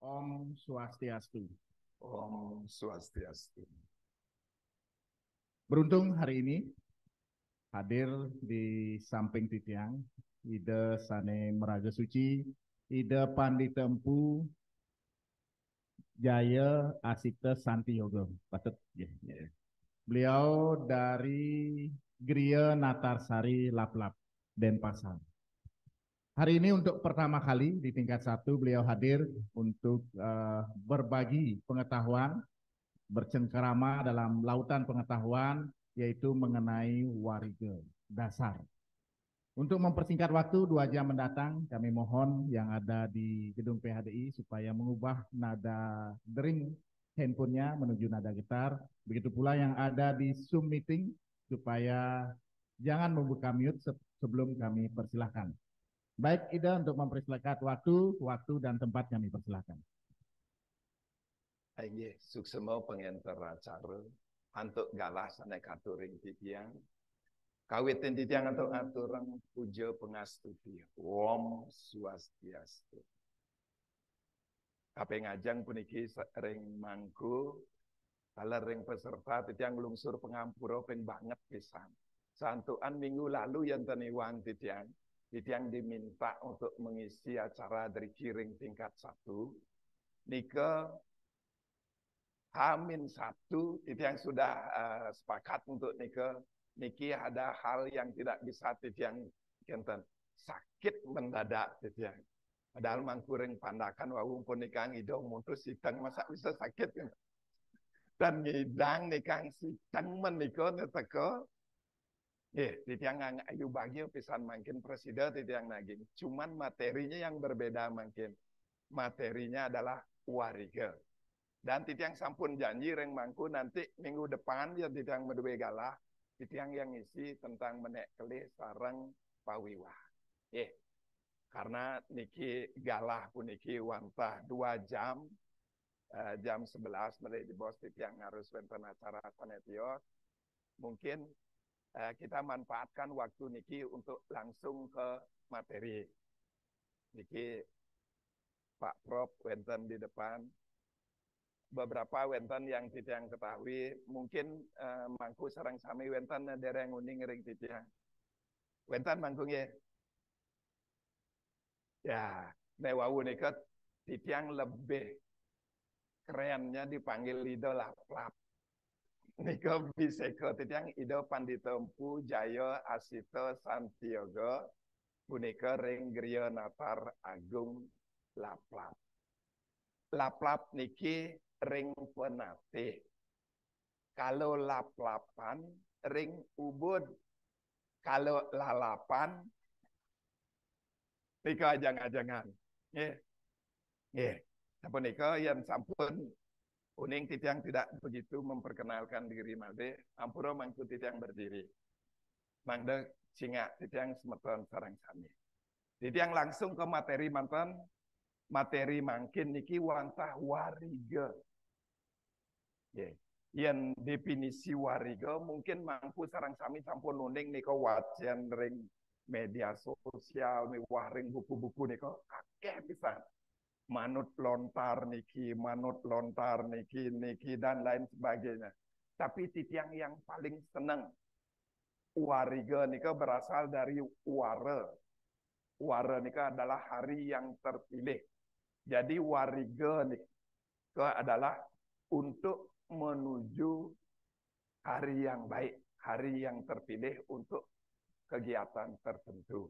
Om Swastiastu. Om Swastiastu. Beruntung hari ini hadir di samping Titiang, Ida Sane Meraga Suci, Ida Pandita Empu, Jaya Asita Santi Yoga. Patut, ya, ya. Beliau dari Gria Natarsari Laplap, Denpasar. Hari ini untuk pertama kali di tingkat 1 beliau hadir untuk berbagi pengetahuan, bercengkerama dalam lautan pengetahuan, yaitu mengenai warga dasar. Untuk mempersingkat waktu 2 jam mendatang, kami mohon yang ada di gedung PHDI supaya mengubah nada dering handphonenya menuju nada getar. Begitu pula yang ada di Zoom meeting supaya jangan membuka mute sebelum kami persilahkan. Baik, Ida, untuk mempersilahkan waktu dan tempat kami persilahkan. Ayo, suksema pengantar acara untuk galah sana katuring titiang. Kawitin titiang untuk aturang puja pengastuti. Om Swastiastu. Kape ngajang puniki ring mangku. Kalau ring peserta titiang lungsur pengampura peng banget pisan. Santuan minggu lalu yang teniwan titiang. Titiang diminta untuk mengisi acara dari kiring tingkat 1. Nika H-1 itu yang sudah sepakat untuk niki ada hal yang tidak bisa yang kenten sakit mendadak yang padahal mangkuring pandakan wau pun nikang idong mutus sidang masa bisa sakit kan dan ngidang nikang sidang menika neteko titiang ayu bagi pisan makin presiden titiang naging cuman materinya yang berbeda makin materinya adalah wariga. Dan titiang sampun janji reng mangku nanti minggu depan ya titiang medue galah titiang yang isi tentang menek kelih sareng pawiwah. Karena niki galah pun niki wantah 2 jam jam 11 mulai di bos titiang harus wenten acara sanetios. Mungkin kita manfaatkan waktu niki untuk langsung ke materi. Niki Pak Prof wenten di depan. Beberapa wenten yang titiang ketahui mungkin mangku sarang sami wenten dereng uning ring titiang wenten mangkung ya mewau niket titiang lebih kerennya dipanggil Ido Laplap nika bisa ke titiang Ido Pandita Empu Jaya Asita Santiogo punika ring Griya Natar Agung Laplap. Laplap niki ring penate. Kalau lap-lapan, ring ubud. Kalau lalapan, nika ajang-ajangan. Sampun nika yang sampun uning titiang tidak begitu memperkenalkan diri malde, ampura mangku titiang berdiri. Mangde singa titiang semeton sarang sami. Titiang langsung ke materi mantan, materi mangkin niki wantah wariga. Yang definisi wariga mungkin mampu sarang sami sampun nuning nika wajan ring media sosial miwah ring buku-buku nika akeh pisan. Manut lontar niki dan lain sebagainya. Tapi titiang yang paling senang wariga nika berasal dari wara. Wara nika adalah hari yang terpilih. Jadi wariga nika adalah untuk menuju hari yang baik, hari yang terpilih untuk kegiatan tertentu.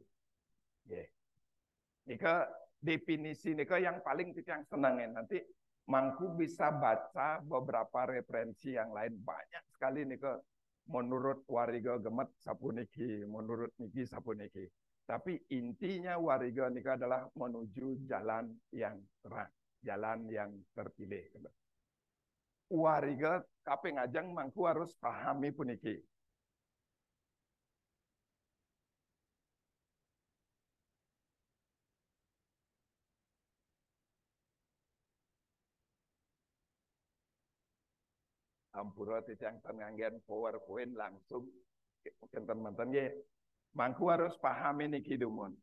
Nika definisi nika yang paling titiang senangnya nanti mangku bisa baca beberapa referensi yang lain banyak sekali nika menurut wariga gemet sapuniki, menurut niki sapuniki. Tapi intinya wariga nika adalah menuju jalan yang terang, jalan yang terpilih. Wariga kape ngajang mangku harus pahami puniki. Ampura titiang tenanggen PowerPoint langsung mungkin teman-teman ya. Mangku harus pahami niki dumun.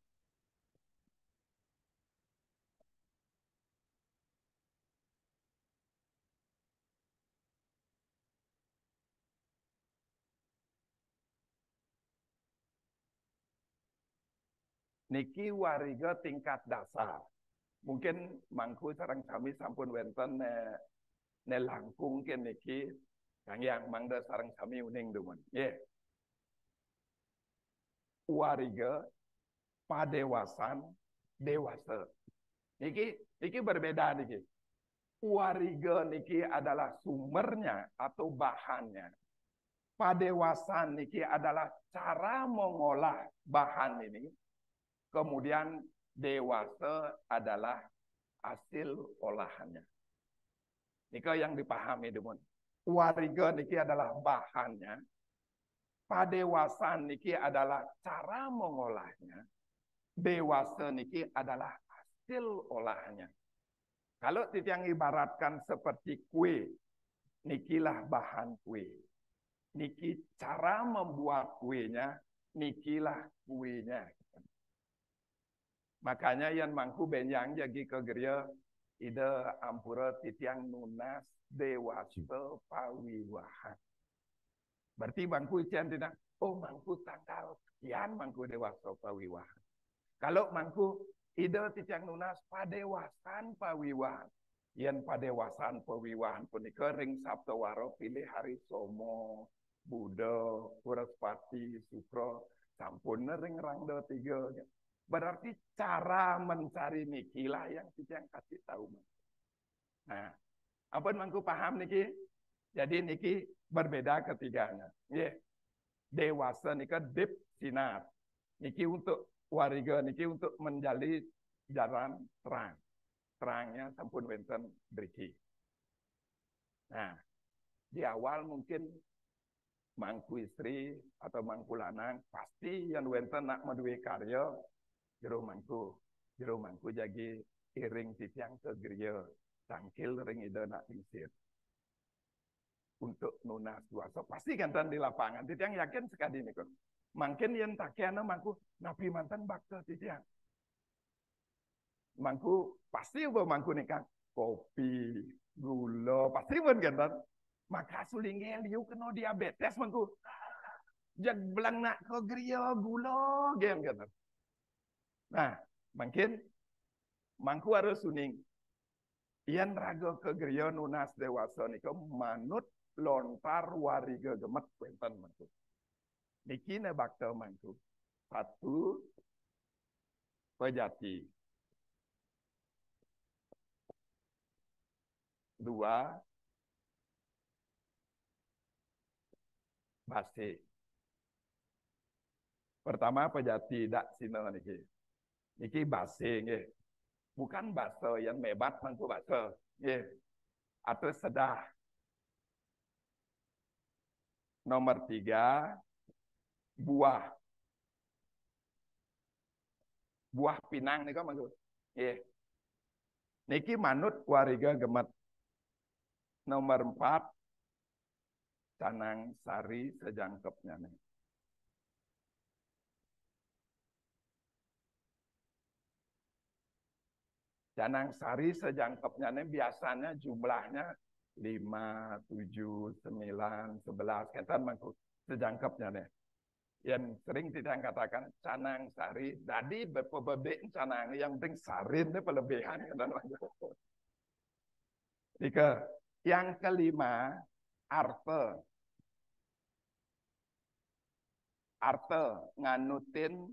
niki wariga tingkat dasar. Mungkin mangku sareng sami sampun wonten ne langkung ken niki kang yang mangda sareng sami uning dumun. Nggih. Wariga padewasan dewasa. Niki berbeda niki. Wariga niki adalah sumbernya atau bahannya. Padewasan niki adalah cara mengolah bahan ini. Kemudian dewasa adalah hasil olahannya. Niki yang dipahami demun. Wariga niki adalah bahannya. Padewasan niki adalah cara mengolahnya. Dewasa niki adalah hasil olahannya. Kalau titiang ibaratkan seperti kue, nikilah bahan kue. Niki cara membuat kuenya, nikilah kuenya. Makanya yang mangku benyang jagi ke gereja, ide ampura titiang nunas dewasa pawiwahan. Berarti mangku ician tidak, oh mangku tanggal sekian mangku dewasa pawiwahan. Kalau mangku ide titiang nunas padewasan pawiwahan. Yen padewasan pawiwahan punika ring Sabtowaro pilih hari Somo, Buddha, Puraspati, Sukro, sampun ring rangda 3. Berarti cara mencari nikilah yang titiang kasih tahu. Nah, apa mangku paham niki? Jadi niki berbeda ketiganya. Yeah. Dewasa nika deep sinar. Niki untuk wariga niki untuk menjadi jalan terang. Terangnya sampun wenten beriki. Nah, di awal mungkin mangku istri atau mangku lanang pasti yang wenten nak maduwe karya jero mangku jagi iring titiang ke gereja tangkil ring ide nak dingsir untuk nunas duasa pasti kantan di lapangan titiang yakin sekali nih kan mungkin yang takiana mangku napi mantan bakta titiang mangku pasti ubah mangku nikah kopi gula pasti pun kantan maka sulingnya liu kena diabetes mangku jag belang nak ke gereja gula gen kantan. Nah, mungkin mangku harus suning. Ian raga ke gereja nunas dewasa nika manut lontar wariga gemet wenten mangku. Niki ne bakta mangku. 1 pejati. 2 basi. Pertama pejati dak sina niki. Niki basi nggih. Bukan baso yang mebat mangku baso. Nggih. Atau sedah. Nomor 3 buah. Buah pinang nika mangku. Nggih. Niki manut wariga gemet. Nomor 4 canang sari sejangkepnya nih. Canang sari sejangkepnya nih biasanya jumlahnya 5, 7, 9, 11. Kentan mangku sejangkepnya nih. Yang sering tidak katakan canang sari. Jadi berbeda canang yang penting sarin itu pelebihan. Yang kelima arte. Arte nganutin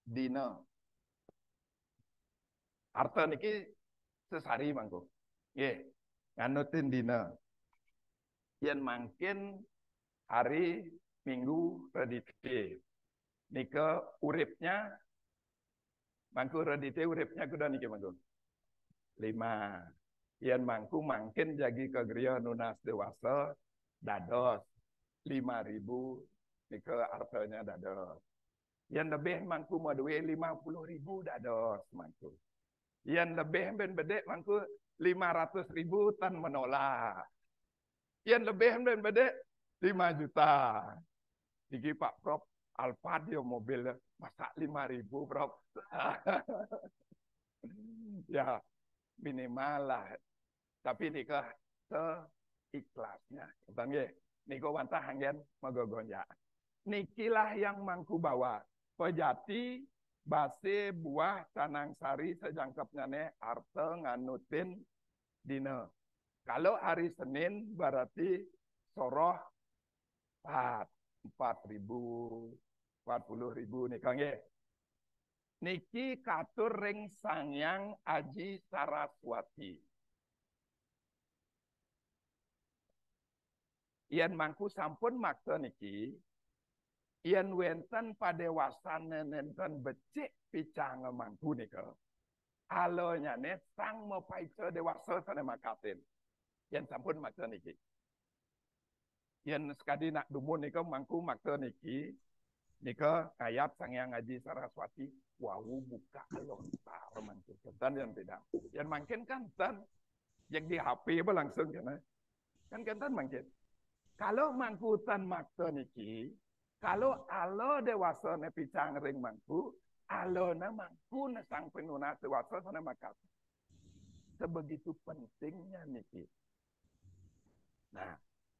dina. Arte niki sesari mangku. Nggih, nganutin dina. Yen mangkin hari Minggu redite. Nika uripnya mangku redite uripnya kuda niki mangku. 5. Yen mangku mangkin jagi ke gereja nunas dewasa dados 5.000 nika artenya dados. Yen lebih mangku maduwe 50.000 dados mangku. Yang lebih ben bedek mangku 500.000 tan menolak. Yang lebih ben bedek 5 juta. Iki Pak Prof Alphard mobil masa 5.000 Prof. Ya minimal lah. Tapi nikah seikhlasnya. Nggih, niku wantah anggen magogonja. Nikilah yang mangku bawa. pejati base buah canang sari sejangkepnya ne arte nganutin dina. Kalau hari Senin berarti soroh 40.000 nih Kang ya. Niki katur ring Sangyang Aji Saraswati. Yen mangku sampun maksa niki, yen wenten padewasan nenten becik picang mangku nika. Alonya ne sang mepaice dewasa sana makatin. Yen sampun maksa niki. Yen sekadi nak dumun nika mangku maksa niki. Nika ayat Sangyang Aji Saraswati wau buka lontar mangkin kentan yang tidak. Yang mungkin kantan yang di HP apa langsung kan kantan mungkin. Kalau mangkutan maksa niki, kalau alo dewasa ne picang ring mangku, alo na mangku na sang penuna dewasa sana makat. Sebegitu pentingnya niki. Nah,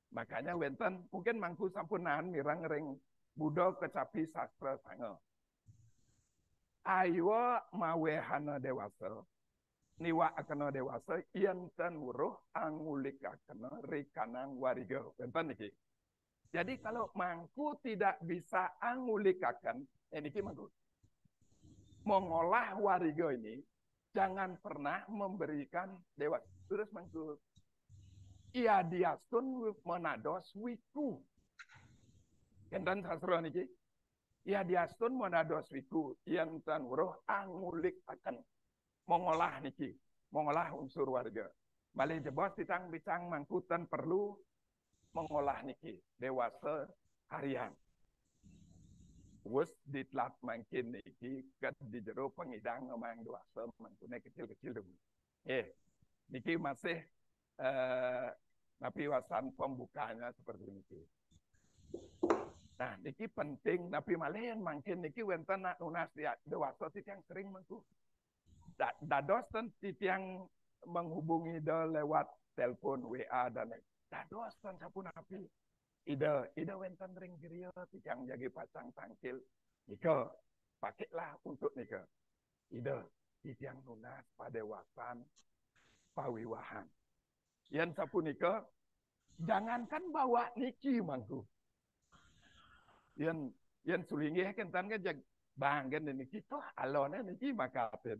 makanya wenten mungkin mangku sampunan mirang ring Buddha kecapi sastra sanga. Ayo mawehana dewasa. Niwa akana dewasa yantan wuruh angulik akana rekanang wariga. Wenten niki. Jadi kalau mangku tidak bisa angulik akan, niki mangku. Mengolah wariga ini jangan pernah memberikan dewasa. Terus mangku. Ia diastun menados wiku. Kendan sastra niki. Ya diastun menados wiku yang tan wuruh angulik akan mengolah niki, mengolah unsur warga. Malih jebos titang bicang mangkutan perlu mengolah niki dewasa harian. Wes ditlat mangkin niki ket di jero pengidang mang dewasa mangkune kecil-kecil dulu. Niki masih tapi wasan pembukanya seperti niki. Nah, niki penting, tapi malah mungkin niki wenten nak nunas dia dewasa titiang sering mangku. Dados ten titiang menghubungi dia lewat telepon WA dan dados ten sapun api. Ida wenten ring geria titiang jagi pasang tangkil. Nika pakailah untuk nika. Ida titiang nunas padewasan pawiwahan. Yang sapun nika jangankan bawa niki mangku. Yang sulingi kentan kan jag banggen ini kita alone niki makaten.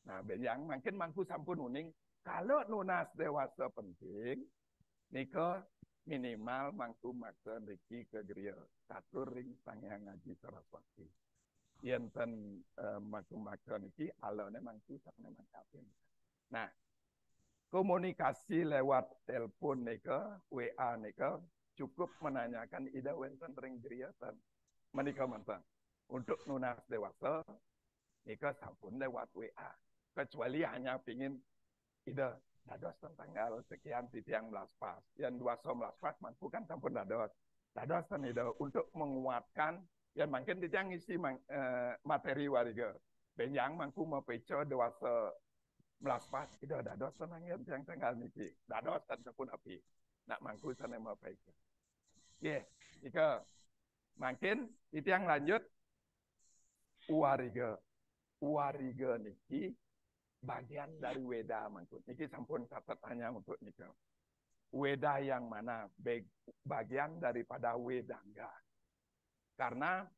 Nah, benyang makin mangku sampun uning kalau nunas dewasa penting nika minimal mangku maksa niki ke geria catur ring Sangyang Aji Saraswati. Yen mangku maksa niki alone mangku sampe makaten. Nah, komunikasi lewat telepon nika, WA nika cukup menanyakan ida wenten ring geriatan menika mantan untuk nunas dewasa nika sampun lewat WA kecuali hanya pingin ida dados tanggal sekian titiang belas pas yang 211 pas mampu kan sampun dados kan ida untuk menguatkan yang mungkin titiang isi materi wariga benjang mampu mepeco dewasa belas pas ida dados tenang yang tanggal niki dados kan sampun api nak mangku sana mepeco. Jika makin itu yang lanjut wariga niki bagian dari weda mangkut. Niki sampun catatannya untuk niki. Weda yang mana? Bagian daripada wedangga. Karena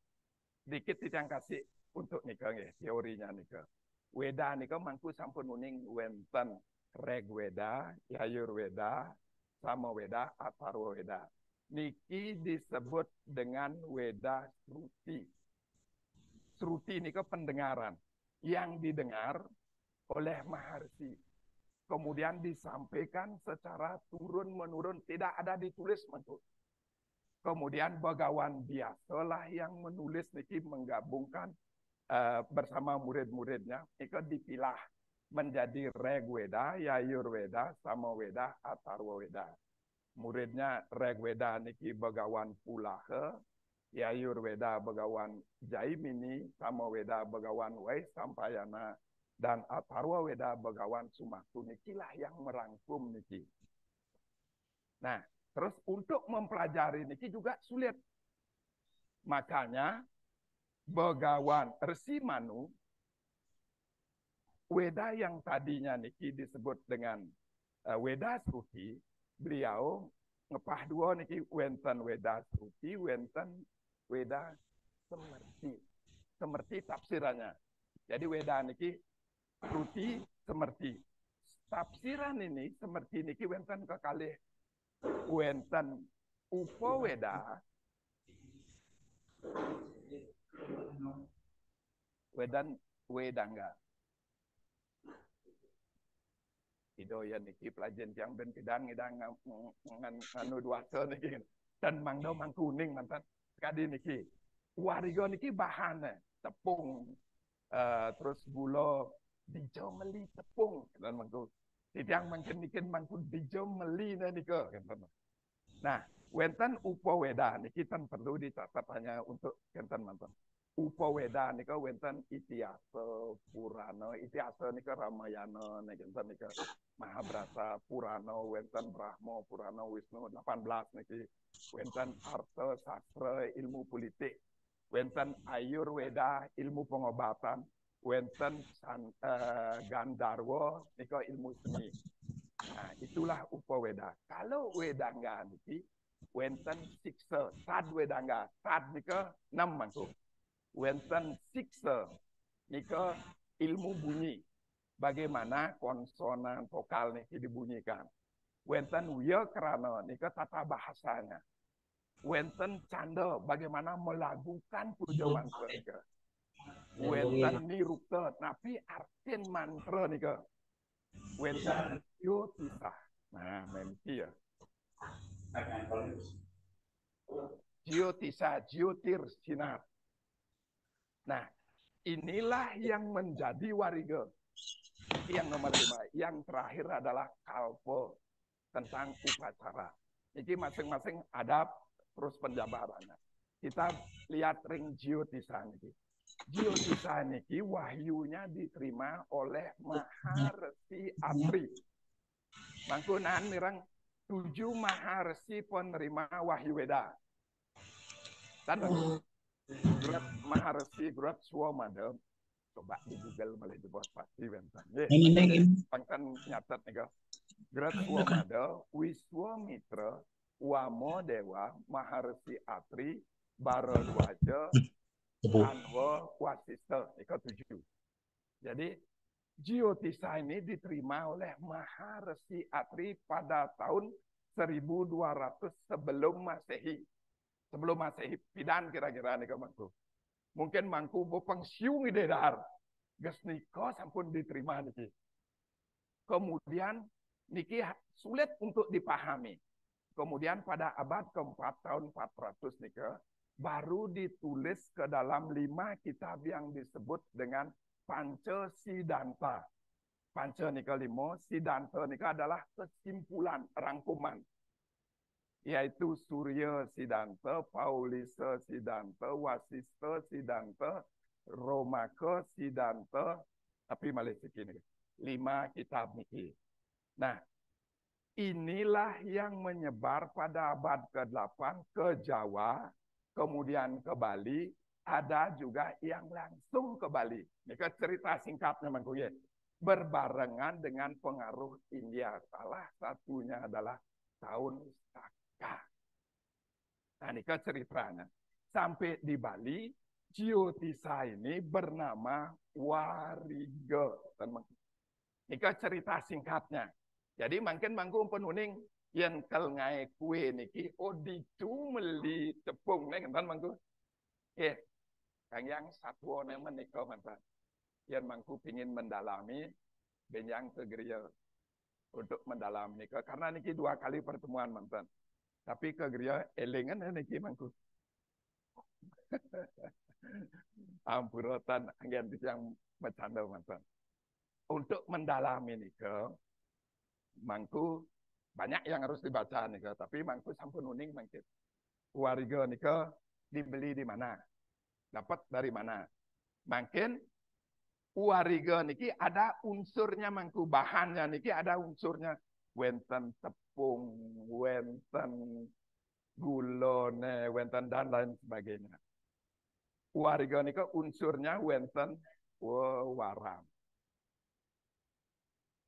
dikit itu yang kasih untuk niki teorinya niki. Weda niki mangku sampun uning wenten reg weda, yayur weda, sama weda, atharwa weda. Niki disebut dengan weda sruti. Sruti ini pendengaran yang didengar oleh Maharsi. Kemudian disampaikan secara turun-menurun, tidak ada ditulis. Kemudian bagawan biasalah yang menulis niki menggabungkan bersama murid-muridnya. Niki dipilah menjadi reg weda, yayur weda, sama weda, atharwa weda. Muridnya reg weda niki begawan pulaha, yayur weda begawan jaimini, sama weda begawan wais sampayana, dan atharwa weda begawan sumaktu. Nikilah yang merangkum niki. Nah, terus untuk mempelajari niki juga sulit. Makanya Begawan Resi Manu, Weda yang tadinya niki disebut dengan Weda Sruti, beliau ngepah dua niki wenten Weda Sruti, wenten Weda Semerti. Semerti tafsirannya. Jadi Weda niki Sruti Semerti. Tafsiran ini Semerti niki wenten kekalih wenten Upa Weda, Wedan Wedangga. Ido ya niki pelajen yang ben kedang nganu duasa niki dan mangdo mang kuning mantan kadi niki warigo niki bahannya tepung terus gula dijo meli tepung dan mangku tidang mangken nikin mangku dijo meli nika nah wenten upa weda niki tan perlu dicatat hanya untuk kenten mantan upa weda nika wenten Itiasa Purana Itiasa nika Ramayana nika Mahabharata Purana wenten Brahma Purana Wisnu 18 niki wenten Arta Sastra ilmu politik wenten Ayurweda ilmu pengobatan wenten Gandharwa nika ilmu seni. Nah, itulah upa weda. Kalau wedangga niki wenten siksa sad wedangga sad nika 6 mangku. Wenten siksa nika ilmu bunyi. Bagaimana konsonan vokal niki dibunyikan. Wenten wiyakrana nika tata bahasanya. Wenten canda bagaimana melagukan puja mantra nika. Wenten nirukta tapi artin mantra nika. Wenten jyotisa. Nah, memang ya. Jyotisa, jyotir sinar. Nah, inilah yang menjadi wariga. Yang nomor 5. Yang terakhir adalah kalpa tentang upacara. Jadi masing-masing adab terus penjabarannya. Kita lihat ring Jyotisa niki. Jyotisa niki wahyunya diterima oleh Maharsi Atri. Mangkunan mirang 7 Maharsi penerima wahyu Weda. Dan Gurat Maharsi Gurat Swamada. Coba di Google malah dibuat pasti bentar. Pangkan nyatet nih. Gurat Swamada, Wiswamitra, Wamo Dewa, Maharsi Atri, Bharadwaja, Anwa, Wasista. Itu 7. Jadi Jyotisa ini diterima oleh Maharsi Atri pada tahun 1200 sebelum Masehi. Sebelum Masehi, pidan kira-kira nih mangku. Mungkin mangku bopengsiung ide dahar. Ges niko sampun diterima niki. Kemudian niki sulit untuk dipahami. Kemudian pada abad keempat tahun 400 nika baru ditulis ke dalam 5 kitab yang disebut dengan Panca Siddhanta. Panca nika 5, Siddhanta nika adalah kesimpulan, rangkuman. Yaitu Surya Siddhanta, Paulisa Siddhanta, Wasista Siddhanta, Romaka Siddhanta, tapi Malaysia ini 5 kitab niki. Nah, inilah yang menyebar pada abad ke-8 ke Jawa, kemudian ke Bali, ada juga yang langsung ke Bali. Ini cerita singkatnya mangkuye. Berbarengan dengan pengaruh India. Salah satunya adalah tahun Saka. Nah, ini ceritanya. Sampai di Bali, Jyotisa ini bernama Wariga. Ini cerita singkatnya. Jadi mungkin mangku penuning yang kelngai kue niki odicu meli tepung nih kan mangku. Kang yang satu nemen niko mantan. Yang mangku pingin mendalami benyang kegeria untuk mendalami niko karena niki 2 kali pertemuan mantan. Tapi kegeria elengan niki mangku. Ampurotan angin yang bercanda mantan. Untuk mendalami niko mangku banyak yang harus dibaca nih, tapi mangku sampun uning mangkit. Wariga nika dibeli di mana? Dapat dari mana? Mungkin wariga niki ada unsurnya mangku, bahannya niki ada unsurnya. Wenten tepung, wenten gula, wenten dan lain sebagainya. Warga nika unsurnya wenten wewaran,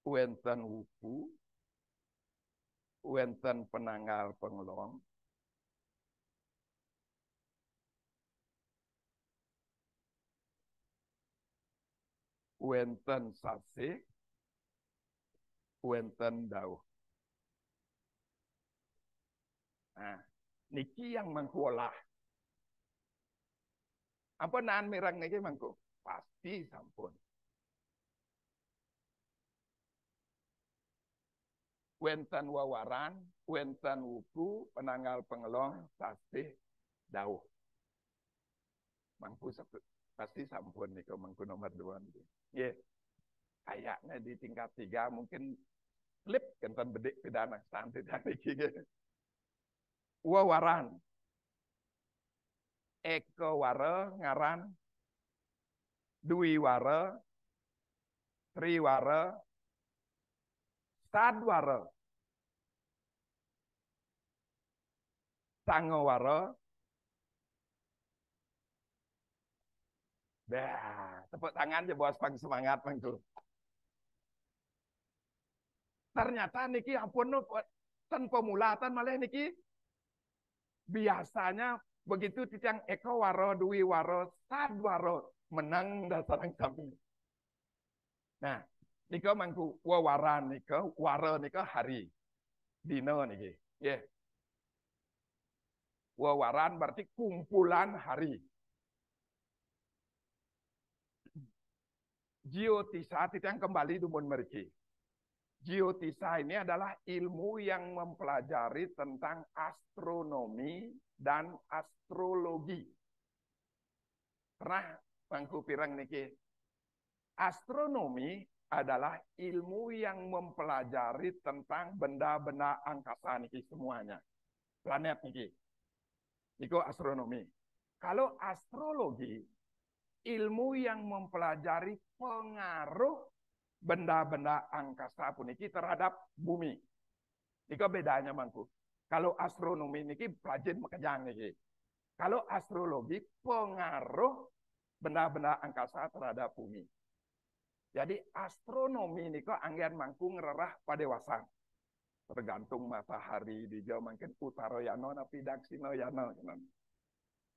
wenten wuku, wenten penanggal pengelong, wenten sasih, wenten dauh. Nah, niki yang mangkuolah. Apa naan mirang niki mangku? Pasti sampun. Wenten wawaran, wenten wuku, penanggal pengelong, sasih, dauh. Mangku pasti sampun niku mangku nomor 2 niki. Nggih. Kayaknya di tingkat 3 mungkin klip kenten bedik pidana santai niki nggih. Wawaran. Eko wara ngaran, dwi wara, tri wara, sad wara, sango wara. Dah, tepuk tangan aja bos pang semangat mangku. Ternyata niki ampun ten pemulatan malah niki biasanya begitu titiang eko waro, dwi waro, sad waro menang dasarang kami. Nah, nika mangku wawaran nika, waro nika hari. Dino niki. Yeah. Wawaran berarti kumpulan hari. Geotisa titiang kembali dumun meriki. Geotisa ini adalah ilmu yang mempelajari tentang astronomi dan astrologi. Pernah mangku pirang niki. Astronomi adalah ilmu yang mempelajari tentang benda-benda angkasa niki semuanya. Planet niki. Itu astronomi. Kalau astrologi, ilmu yang mempelajari pengaruh benda-benda angkasa puniki terhadap bumi. Nika bedanya mangku. Kalau astronomi niki pelajin mekejang niki. Kalau astrologi pengaruh benda-benda angkasa terhadap bumi. Jadi astronomi nika anggen mangku ngererah padewasan. Tergantung matahari di jauh mungkin utara yano napi daksina yano.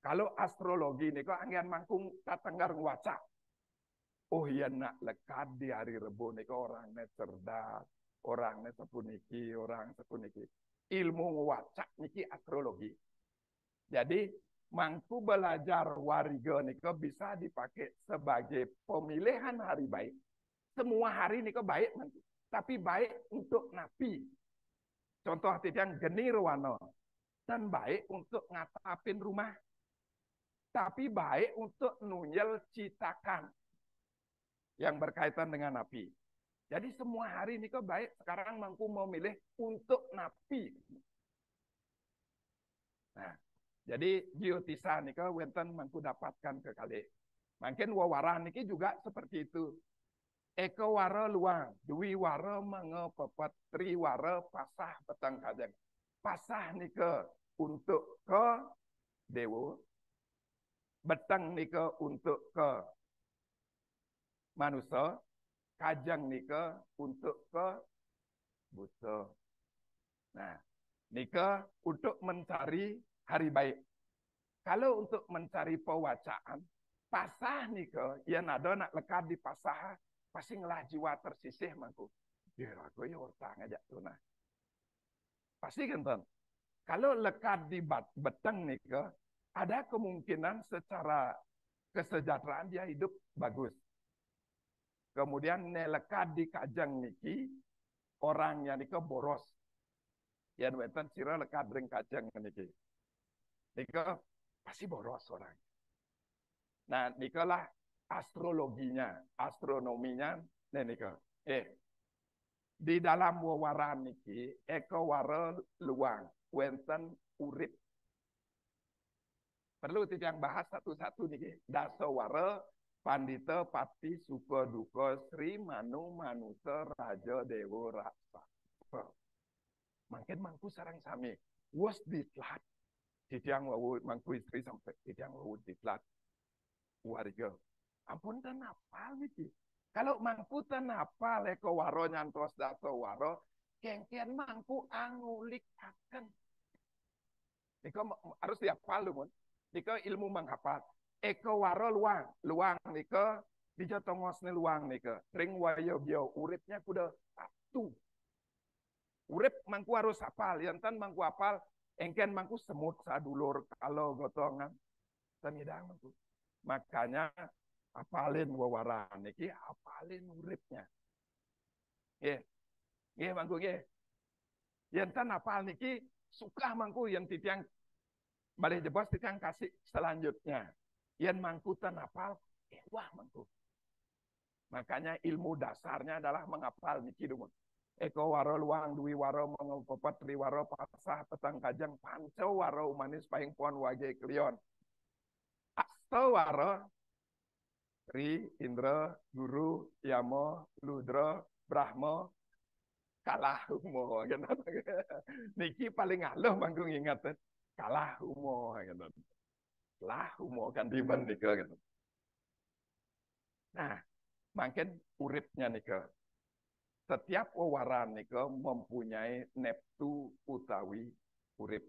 Kalau astrologi nika anggen mangkung tatenggar ngwaca. Oh iya nak lekat di hari Rebo nika orangnya cerdas, orangnya sepuniki, orang sepuniki. Ilmu ngwacak niki astrologi. Jadi mangku belajar wariga nika bisa dipakai sebagai pemilihan hari baik. Semua hari nika baik mangku, tapi baik untuk napi. Contoh yang geni rowana dan baik untuk ngatapin rumah. Tapi baik untuk nunyel citakan yang berkaitan dengan napi. Jadi semua hari ini kok baik sekarang mangku mau milih untuk napi. Nah, jadi geotisa nih kok wenten mangku dapatkan ke kali. Mungkin wawaran niki juga seperti itu. Eko wara luang, dwi wara mengepepet, tri wara pasah petang kajang. Pasah nika untuk ke dewa, betang nika untuk ke manusia, kajang nika untuk ke buta. Nah, nika untuk mencari hari baik. Kalau untuk mencari pewacaan, pasah nika, ya nado nak lekat di pasah, pasti ngelah jiwa tersisih mangku. Ya aku ya urtang aja tuh nah. Pasti kan. Kalau lekat di beteng nika, ada kemungkinan secara kesejahteraan dia hidup bagus. Kemudian lekat di kajang niki, orangnya nika boros. Ya wenten sira lekat ring kajang niki. Nika pasti boros orang. Nah, nikalah astrologinya, astronominya nika. Di dalam wawaran niki, eko wara luang, wenten urip. Perlu yang bahas satu-satu niki. Dasawara, pandita, pati, suka, duka, sri, manu, manusa, raja, dewa, rasa. Makin mangku sarang sami. Was ditlat. Titiang wawud mangku istri sampai titiang wawud ditlat. warga. Ampun ten apal niki. Kalau mangku ten apal eko waro nyantos dato waro, kengkian mangku angulik akan. Niko harus dihafal lumun. Niko ilmu menghafal. Eko waro luang, luang niko dijatongosne luang niko. Ring wayo bio uripnya kuda satu. Urip mangku harus hafal, yantan mangku hafal, engken mangku semut sadulur kalau gotongan. Tanidang mangku. Makanya hafalin wawaran niki, hafalin uripnya. Nggih. Nggih mangku nggih. Yantan hafal niki suka mangku yang titiang balik jebos titiang kasih selanjutnya. Yang mangkutan hafal, wah mangku. Makanya ilmu dasarnya adalah menghafal niki dumun. Eko waro luang dwi waro mengopopat tri waro pasah petang kajang panco waro manis paing pon wage klion. Asto waro tri indra guru yamo ludra brahmo kalah umo gitu. Niki paling aluh manggung ingat kalah umo gitu. Kalah umo kan diban nika gitu. Nah, makin uripnya nika. Setiap wawaran nika mempunyai neptu utawi urip.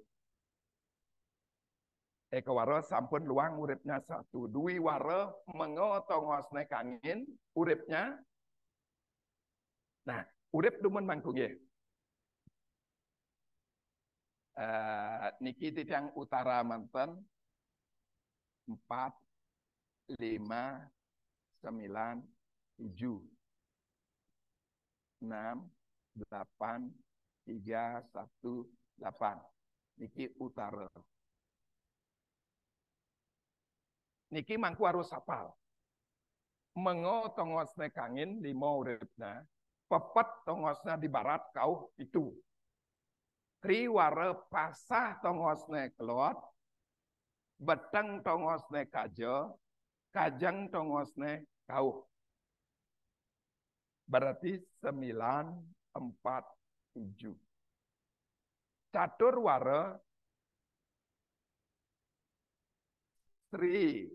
Eko waro sampun luang uripnya satu. Dui waro mengotongosne kangin uripnya. Nah, urip dumun mangku nggih. Niki titiang utara manten 4, 5, 9, 7. 6, 8, 3, 1, 8. Niki utara. Niki mangku harus hafal. Mengo tongosne kangin 5 uripna. Pepet tongosnya di barat kau itu. Triwara pasah tongosne kelot. Beteng tongosne kajo. Kajang tongosne kau. Berarti 9, 4, 7. Catur wara Sri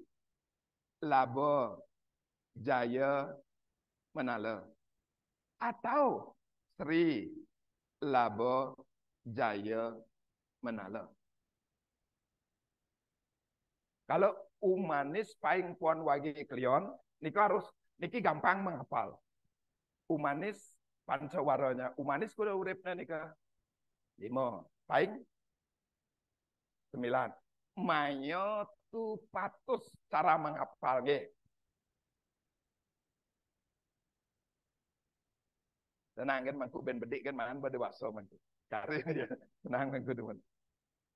Labo Jaya Manala. Atau Sri Labo Jaya Manala. Kalau umanis paing puan wagi klion, niki gampang menghafal. Umanis pancawaranya, umanis kuda uripnya nika 5, paing 9. Mayo tu patus cara menghafal nggih. Tenang kan mangku ben bedik kan mangan berdewasa mangku. Cari aja. Tenang mangku teman.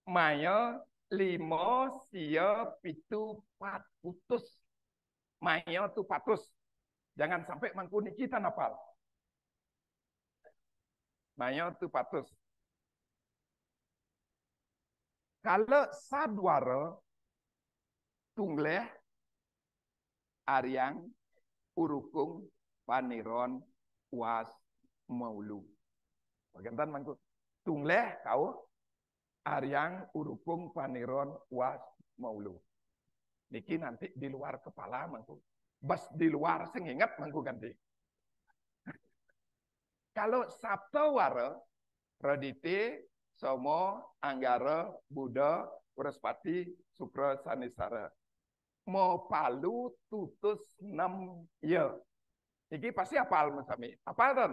Mayo 5 sia 7 4 putus. Mayo tu patus. Jangan sampai mangku niki tan hafal. Mayo tu patus. Kalau sadwara tungleh aryang urukung paniron was maulu. Bagian mangku tungleh kau aryang urukung paniron was maulu. Niki nanti di luar kepala mangku. Bas di luar sing ingat mangku ganti. Kalau Sabtu wara Radite Somo Anggara Buddha Waraspati Sukra Sanisara. Mau palu tutus 6 ya. Iki pasti apal mesami. Apal ten?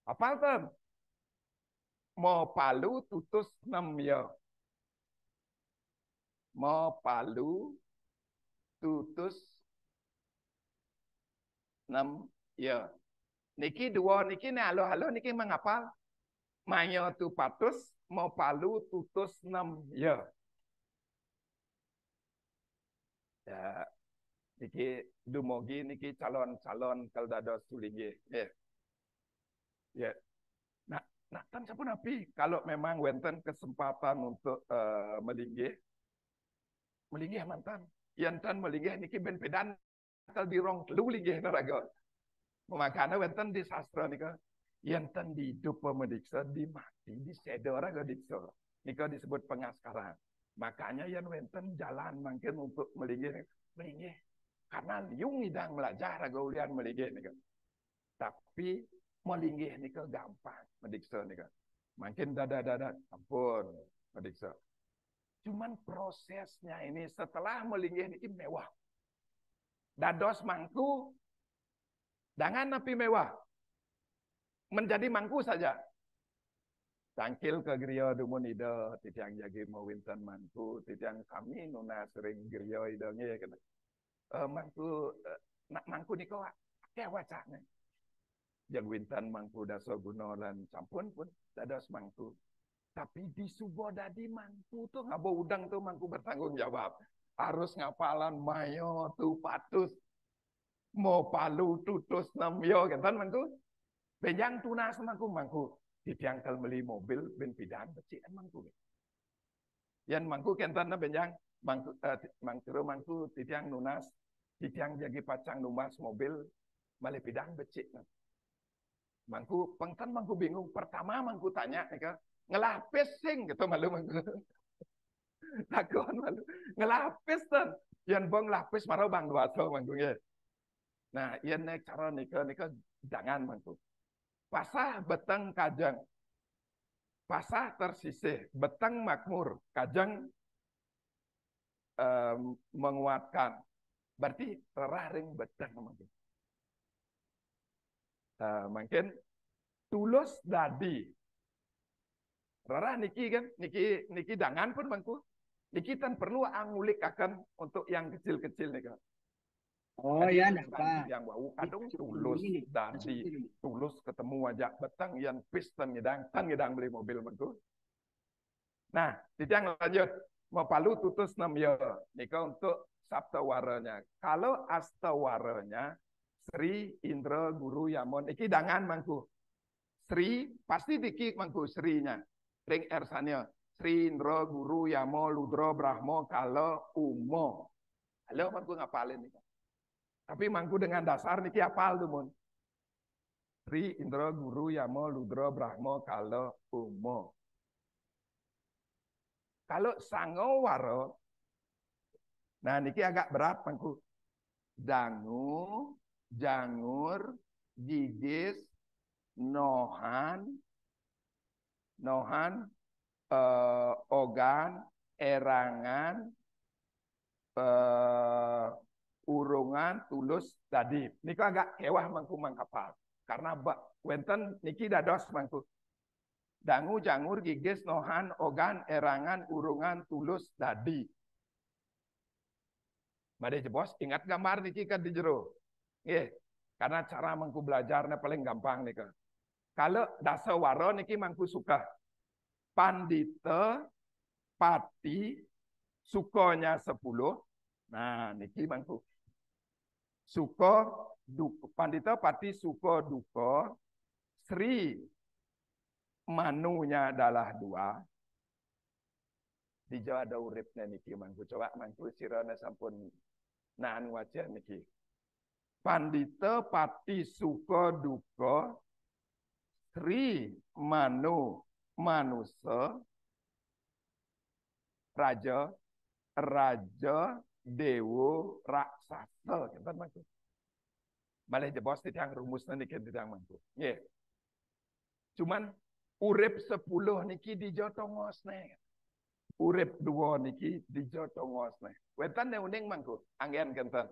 Apal ten? Mau palu tutus 6 ya. Mau palu tutus 6 ya. Niki dua niki ne halo-halo niki mengapal. Mayo tu patus mau palu tutus 6 ya. Ya, niki dumogi niki calon-calon kaldados sulingi. Ya. Ya. Nah, tan sampun api kalau memang wenten kesempatan untuk melinggih mantan. Yantan melinggih niki ben pedan kal dirong telu linggih naraga. Makanya wenten di sastra nika yantan di hidup pemediksa di mati di sedora ga diksa. Nika disebut pengaskaran. Makanya yang wenten jalan mungkin untuk melinggih melinggih. Karena liung idang belajar agaulian melinggih nih kan. Tapi melinggih nih ke gampang mediksa nih kan. Makin dada ampun mediksa. Cuman prosesnya ini setelah melinggih ini mewah. Dados mangku dengan api mewah. Menjadi mangku saja. Tangkil ke gereja dumun ida, titiang jagi mau winten mangku, titiang kami nuna sering gereja idanya ya kan. Mangku nak mangku ni kau akeh wacana. Jag winten mangku daso guna dan sampun pun dados mangku. Tapi di subo dadi mangku tuh ngabo udang tuh mangku bertanggung jawab. Harus ngapalan mayo tu patus. Mau palu tutus namyo kan mangku. Benjang tunas mangku. Titiang kal beli mobil ben pidan becian mangku. Yan mangku kentan na benjang mangku titiang nunas titiang jagi pacang numas mobil male pidang becik. Mangku pengtan mangku bingung. Pertama mangku tanya ngelapis sing gitu malu mangku. Takon malu. Ngelapis tan. Yan bang lapis marau bang duaso mangku nge. Nah, yan nek cara nika jangan mangku. Pasah beteng kajang. Pasah tersisih. Beteng makmur. Kajang menguatkan. Berarti raring beteng. Mungkin tulus dadi. Rarah niki kan. Niki dangan pun bangku. Niki tan perlu angulik akan untuk yang kecil-kecil nih kan. Oh ya, apa? Yang bau kadung tulus dadi, tulus ketemu wajah betang yang piston ngedang beli mobil betul. Nah, titiang lanjut mau palu tutus 6 ya. Nika untuk sabtawaranya. Kalau astawaranya Sri Indra Guru Yamon iki dangan mangku. Sri pasti diki mangku Sri-nya. Ring ersanya Sri Indra Guru Yamo Ludro Brahmo kalau Umo. Halo mangku ngapalin nih. Tapi mangku dengan dasar niki apal tuh mun. Sri Indra Guru Yamo Ludro Brahmo kalau Umo. Kalau Sangowaro, nah niki agak berat mangku. Dangu, jangur, gigis, nohan, ogan, erangan, urungan, tulus, tadi. Niki agak kewah mangku mangkapal. Karena wenten niki dados mangku. Dangu, jangur, gigis, nohan, ogan, erangan, urungan, tulus, tadi. Made bos, ingat gambar niki kan di jero. Nggih. Karena cara mangku belajarnya paling gampang nika. Kalau dasawaro niki mangku suka. Pandita, pati, sukonya 10. Nah, niki mangku. Suko, duko. Pandita, pati, suko, duko. Sri, manunya adalah 2. Di Jawa ada uripnya niki mangku. Coba mangku sirana sampun naan wajah niki. Pandita, pati, suko, duko. Sri, manu, manusa. Raja, dewo, raksasa. Kita mangku. Malah jebos titiang rumusnya niki titiang mangku. Nggih. Cuman urip 10 niki dijotongosne. Urip 2 niki dijotongosne. Wetan ne uning mangku, anggen kenten.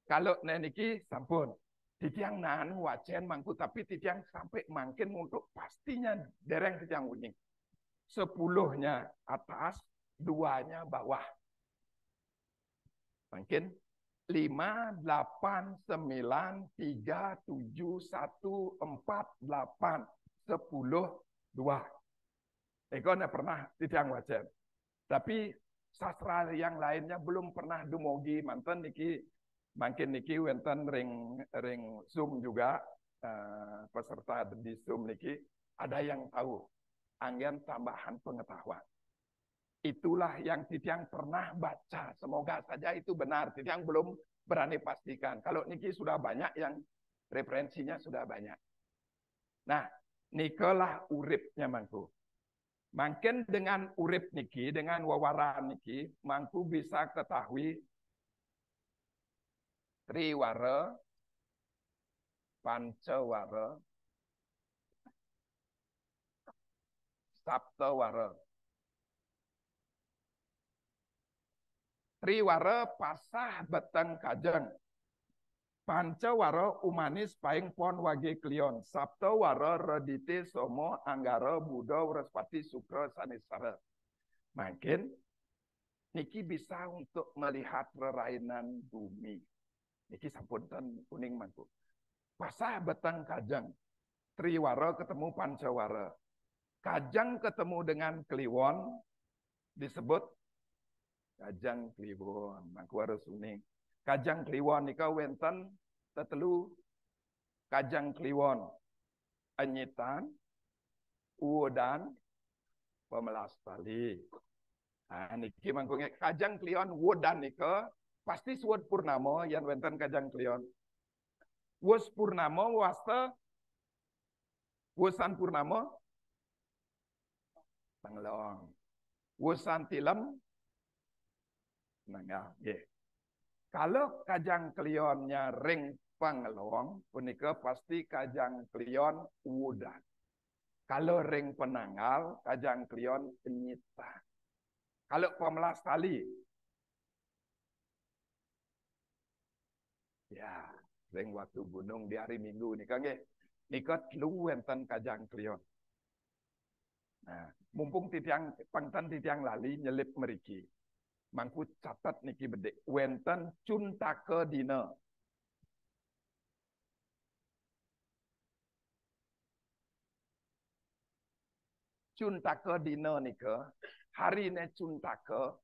Kalau niki sampun titiang nan wacen mangku tapi titiang sampai makin untuk pastinya dereng titiang uning. 10-nya atas, 2-nya bawah. Mungkin 5, 8, 9, 3, 7, 1, 4, 8, 10, 2. Eko pernah titiang wajan. Tapi sastra yang lainnya belum pernah dumogi manten niki makin niki wenten ring Zoom juga peserta di Zoom niki ada yang tahu angin tambahan pengetahuan. Itulah yang titiang pernah baca. Semoga saja itu benar. Titiang belum berani pastikan. Kalau niki sudah banyak yang referensinya sudah banyak. Nah, nikalah uripnya mangku. Mungkin dengan urip niki, dengan wawaran niki, mangku bisa ketahui triwara, pancawara, saptawara. Triwara pasah beteng kajeng. Pancawara umanis paing pon wage klion. Saptawara redite somo anggara buddha wrespati sukra sanisara. Mungkin niki bisa untuk melihat rerainan bumi. Niki sampun kuning mangku. Pasah beteng kajeng. Triwara ketemu pancawara. Kajang ketemu dengan kliwon disebut kajang kliwon. Mangku harus kuning. Kajang kliwon nika wenten tetelu kajang kliwon. Anyitan, udan, pemelas tali. Nah, niki mangku kajang kliwon udan nika pasti suwud purnama yang wenten kajang kliwon. Wus purnama wasta wusan purnama Panglong. Wusan tilem nanggal. Yeah. Kalau kajang klionnya ring Panglong, punika pasti kajang klion udan. Kalau ring penanggal, kajang klion penyita. Kalau pemelas tali, ya ring waktu gunung di hari Minggu nika nggih. Nika telu wenten kajang klion. Nah, mumpung titiang pangtan titiang lali nyelip meriki. Mangku catat niki bedek wenten cuntake dina. Cuntake dina nika harine cuntake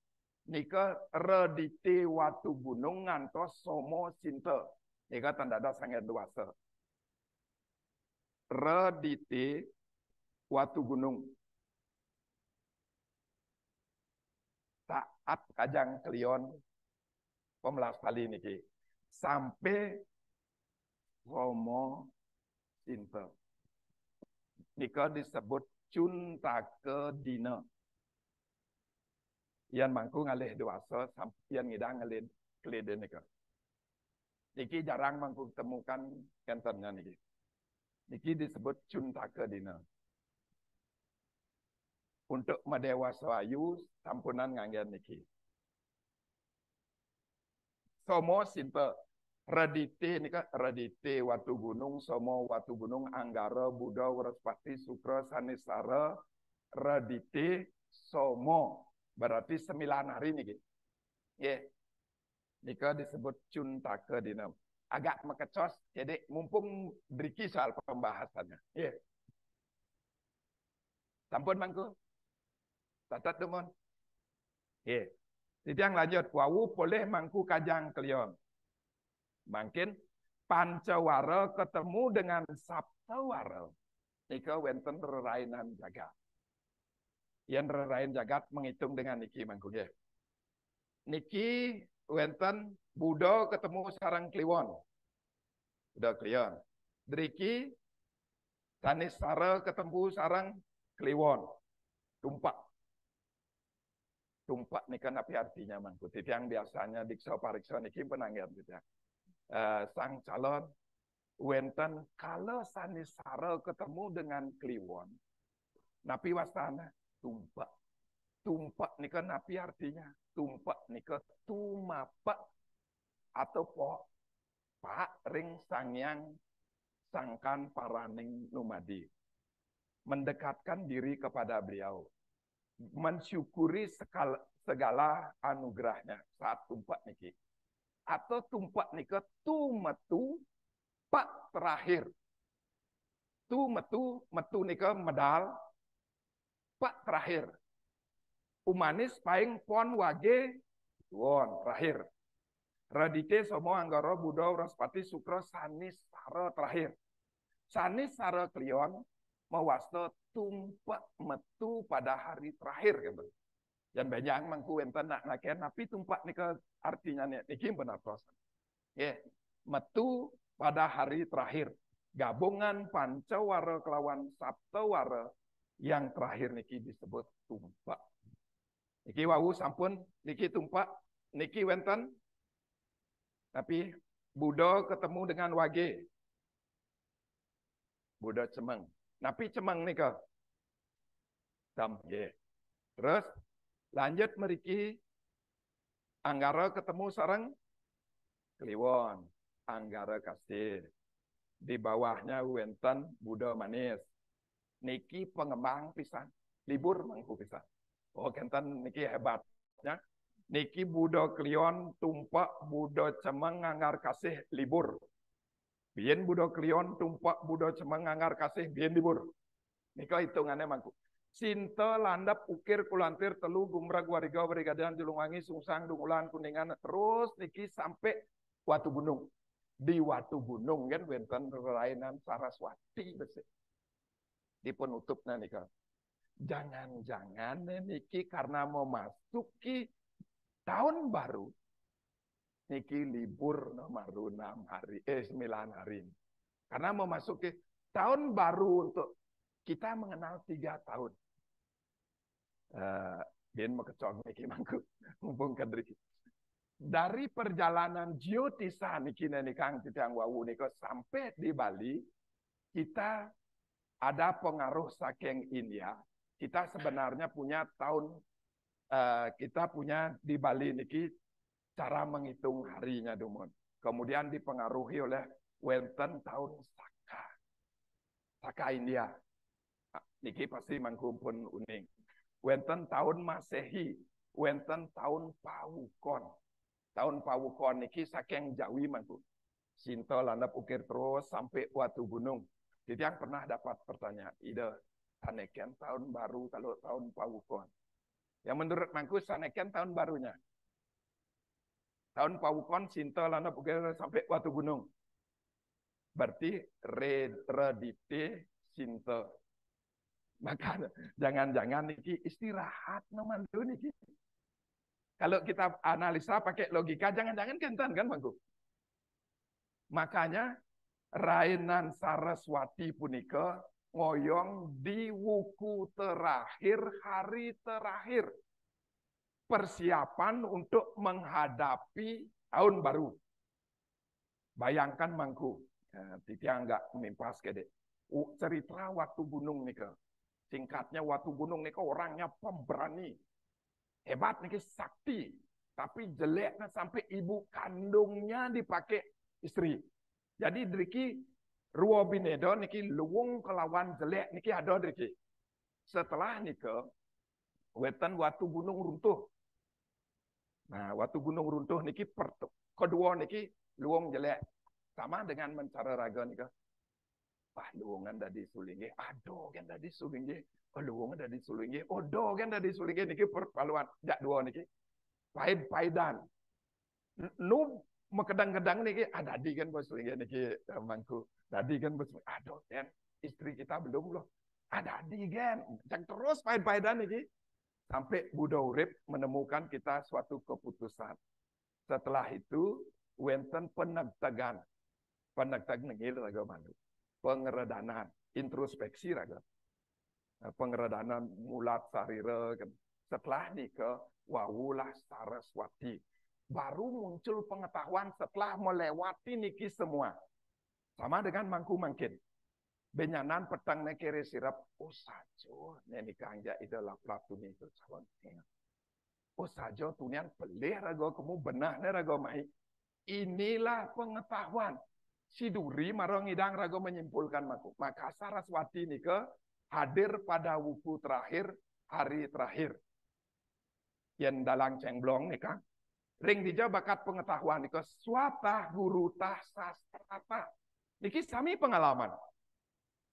nika redite watu gunung ngantos somo sinta. Nika tandada sangat dewasa. Redite watu gunung. Saat kajang klion pemelas tali niki sampai somo sinta. Nika disebut cuntake dina. Yan mangku ngalih dewasa sampai ngidang ngalih kelede nika. Niki jarang mangku temukan kentennya niki. Niki disebut cuntake dina. Untuk medewasa ayu sampunan nganggen niki. Somo sinta redite nika redite watu gunung somo watu gunung anggara buddha wrespati sukra sanisara redite somo berarti 9 hari niki. Nggih. Nika disebut cuntake dina. Agak mekecos jadi mumpung driki soal pembahasannya. Nggih. Sampun mangku. Tatat dumon. Nggih. Titiang lanjut wawu boleh mangku kajang klion. Mungkin pancawara ketemu dengan saptawara. Nika wenten rerainan jagat. Yang rerain jagat menghitung dengan niki mangku nggih. Niki wenten Buddha ketemu sarang kliwon. Buddha kliwon. Driki Sanisara ketemu sarang kliwon. Tumpak. Tumpak nika napi artinya mangku. Titiang biasanya diksa pariksa niki penanggihan titiang. Sang calon wenten kalau Sanisara ketemu dengan kliwon. Napi wastana tumpak. Tumpak nika napi artinya. Tumpak nika tumapak atau pak ring sangyang sangkan paraning numadi. Mendekatkan diri kepada beliau. Mensyukuri segala anugerahnya saat tumpak niki. Atau tumpak nika tumetu pak terakhir. Tumetu metu nika medal pak terakhir. Umanis paing pon wage won terakhir. Radite somo anggara buddha wrespati sukra sanisara terakhir. Sanisara klion mewasta tumpak metu pada hari terakhir gitu. Dan banyak mangku enten nak naken tapi tumpak nika artinya niki benar prosa. Nggih, metu pada hari terakhir. Gabungan pancawara kelawan saptawara Yang terakhir niki disebut tumpak. Niki wau sampun niki tumpak niki wenten tapi Buddha ketemu dengan wage. Buddha cemeng. Napi cemeng nika. Tam ye. Terus lanjut meriki Anggara ketemu sareng Kliwon. Anggara kasih. Di bawahnya wenten Buddha manis. Niki pengembang pisan. Libur mangku pisan. Oh kenten niki hebatnya. Niki Buddha Kliwon tumpak Buddha cemeng anggar kasih libur. Bien Buddha Kliwon tumpak Buddha cemeng anggar kasih bien libur. Nika hitungannya mangku. Sinta landap ukir kulantir telu gumrag wariga warigadian julungwangi sungsang dungulan kuningan terus niki sampai Watu Gunung. Di Watu Gunung kan wenten rerainan Saraswati besi. Dipun utupna nika. Jangan-jangan niki karena mau masuki tahun baru, niki libur nomor 9 hari. Karena memasuki tahun baru untuk kita mengenal 3 tahun. Bien mekecong niki mangku, mumpung kadri. Dari perjalanan Jyotisa niki nikang titiang wawu niko sampai di Bali, kita ada pengaruh saking India. Kita sebenarnya punya kita punya di Bali niki cara menghitung harinya dumon. Kemudian dipengaruhi oleh wenten tahun Saka India. Niki pasti mangkumpun uning. Wenten tahun Masehi, wenten tahun Pawukon. Tahun Pawukon niki saking Jawi mangku. Sinto landap ukir terus sampai Watu Gunung. Jadi yang pernah dapat pertanyaan, ide saneken tahun baru kalau tahun Pawukon. Yang menurut mangku saneken tahun barunya. Tahun Pawukon Sinta lana pukul sampai Watu Gunung. Berarti redite Sinta. Maka jangan-jangan niki istirahat nomandu niki. Kalau kita analisa pakai logika jangan-jangan kentan kan mangku. Makanya Rainan Saraswati punika ngoyong di wuku terakhir, hari terakhir. Persiapan untuk menghadapi tahun baru. Bayangkan mangku. Titia enggak mimpas kede. Cerita Watu Gunung nika. Singkatnya Watu Gunung nika orangnya pemberani. Hebat nika sakti. Tapi jeleknya sampai ibu kandungnya dipakai istri. Jadi driki Ruo Binedo niki luwung kelawan jelek niki ada driki. Setelah nika wetan Watu Gunung runtuh. Nah, Watu Gunung runtuh niki kedua niki luwung jelek. Sama dengan mencari raga nika. Wah, luwungan dah disulingge. Aduh, kan dah disulingge. Oh, luwungan dah disulingge. Oh, do kan dah disulingge niki perpaluan. Jak dua niki. Pahid-pahidan. Nu mekedang-kedang niki ada di kan bos lagi niki mangku. Tadi kan bos aduh kan istri kita belum loh. Ada di kan. Jangan terus pahit-pahidan niki sampai Buddha urip menemukan kita suatu keputusan. Setelah itu wenten penegtagan. Penegtagan ngil raga mandu. Pengeredanan, introspeksi raga. Pengeredanan mulat sarira kan. Setelah nika wawulah Saraswati. Baru muncul pengetahuan setelah melewati niki semua. Sama dengan mangku mangkin. Benyanan petang nekere sirap. Oh sajo. Nenika anja ida laplap tuni itu. Oh sajo tunian pelih raga kamu benah ne raga mai. Inilah pengetahuan. Siduri marang idang raga menyimpulkan maku. Maka Saraswati nika hadir pada wuku terakhir, hari terakhir. Yang dalang cengblong nika. Ring dija bakat pengetahuan niko swatah guru tah sastrata. Niki sami pengalaman.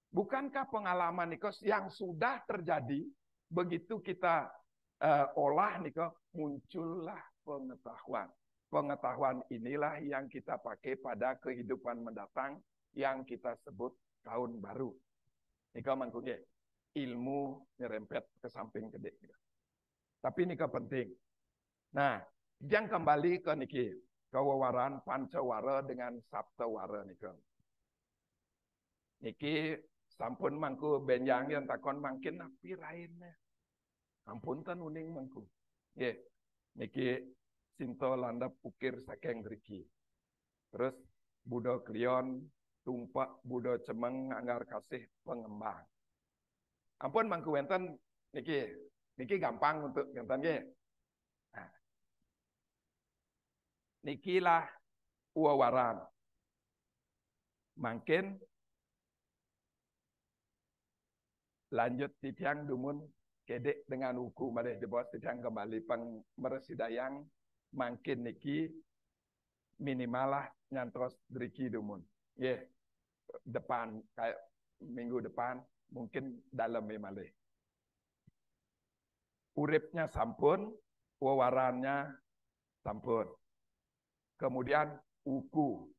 Bukankah pengalaman niko yang sudah terjadi begitu kita olah niko muncullah pengetahuan. Pengetahuan inilah yang kita pakai pada kehidupan mendatang yang kita sebut tahun baru. Niko mangkuge ilmu nyerempet ke samping gede. Tapi niko penting. Nah, yang kembali ke niki kewawaran pancawara dengan saptawara niki. Niki Sampun mangku benjang yang takon mangkin api lainnya. Ampun tan uning mangku. Nggih. Niki sinto landap ukir saking driki. Terus Budo Klion tumpak Budo Cemeng anggar kasih pengembang. Ampun mangku wenten niki gampang untuk wenten nggih. Nah. Nikilah uawaran. Mungkin lanjut titiang dumun kedek dengan uku madeh di bawah titiang kembali peng meresidayang makin niki minimalah nyantos driki dumun. Depan kayak minggu depan mungkin dalam malih. Uripnya sampun, wawarannya sampun. Kemudian uku.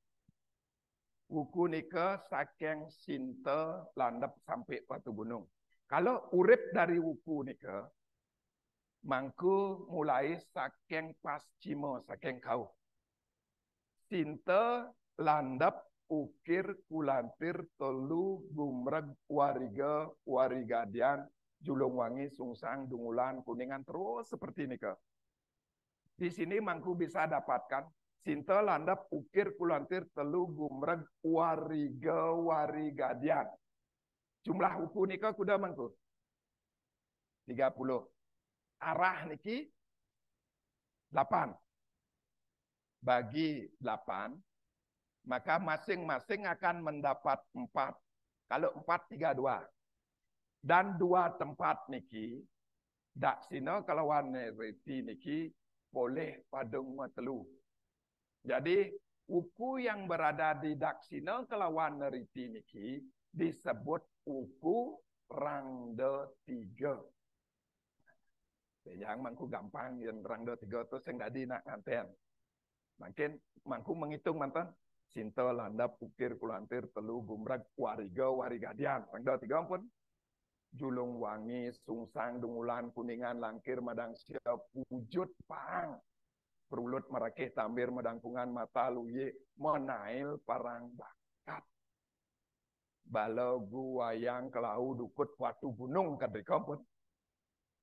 Uku nika saking sinte landep sampai Batu Gunung. Kalau urip dari wuku nika, mangku mulai saking pascimo, saking kau. Sinte, landap, ukir, kulantir, telu, gumreg, wariga, warigadian, Julungwangi, Sungsang, Dungulan, Kuningan, terus seperti nika. Di sini mangku bisa dapatkan sinte, landap, ukir, kulantir, telu, gumreg, wariga, warigadian. Jumlah uku nika kuda mangku 30. Arah niki 8. Bagi 8, maka masing-masing akan mendapat 4. Kalau 4, 3, 2. Dan 2 tempat niki, dak sino kalau reti niki, boleh padung telu. Jadi, uku yang berada di Daksina kelawan reti niki, disebut uku rangda 3. Yang mangku gampang, yang rangda 3 itu saya nggak nak nganten. Makin mangku menghitung mantan. Sinta, landap, ukir, kulantir, telu, gumrag, wariga, warigadian. Rangda 3 pun. Julungwangi, Sungsang, Dungulan, Kuningan, Langkir, Madang Siap, wujud pang. Perulut, Merakih, Tambir, Medangkungan, Mata, Luye, Menail, Parang, Bakat. Balagu, Wayang, Kelau, Dukut, Watu Gunung, kadrika pun.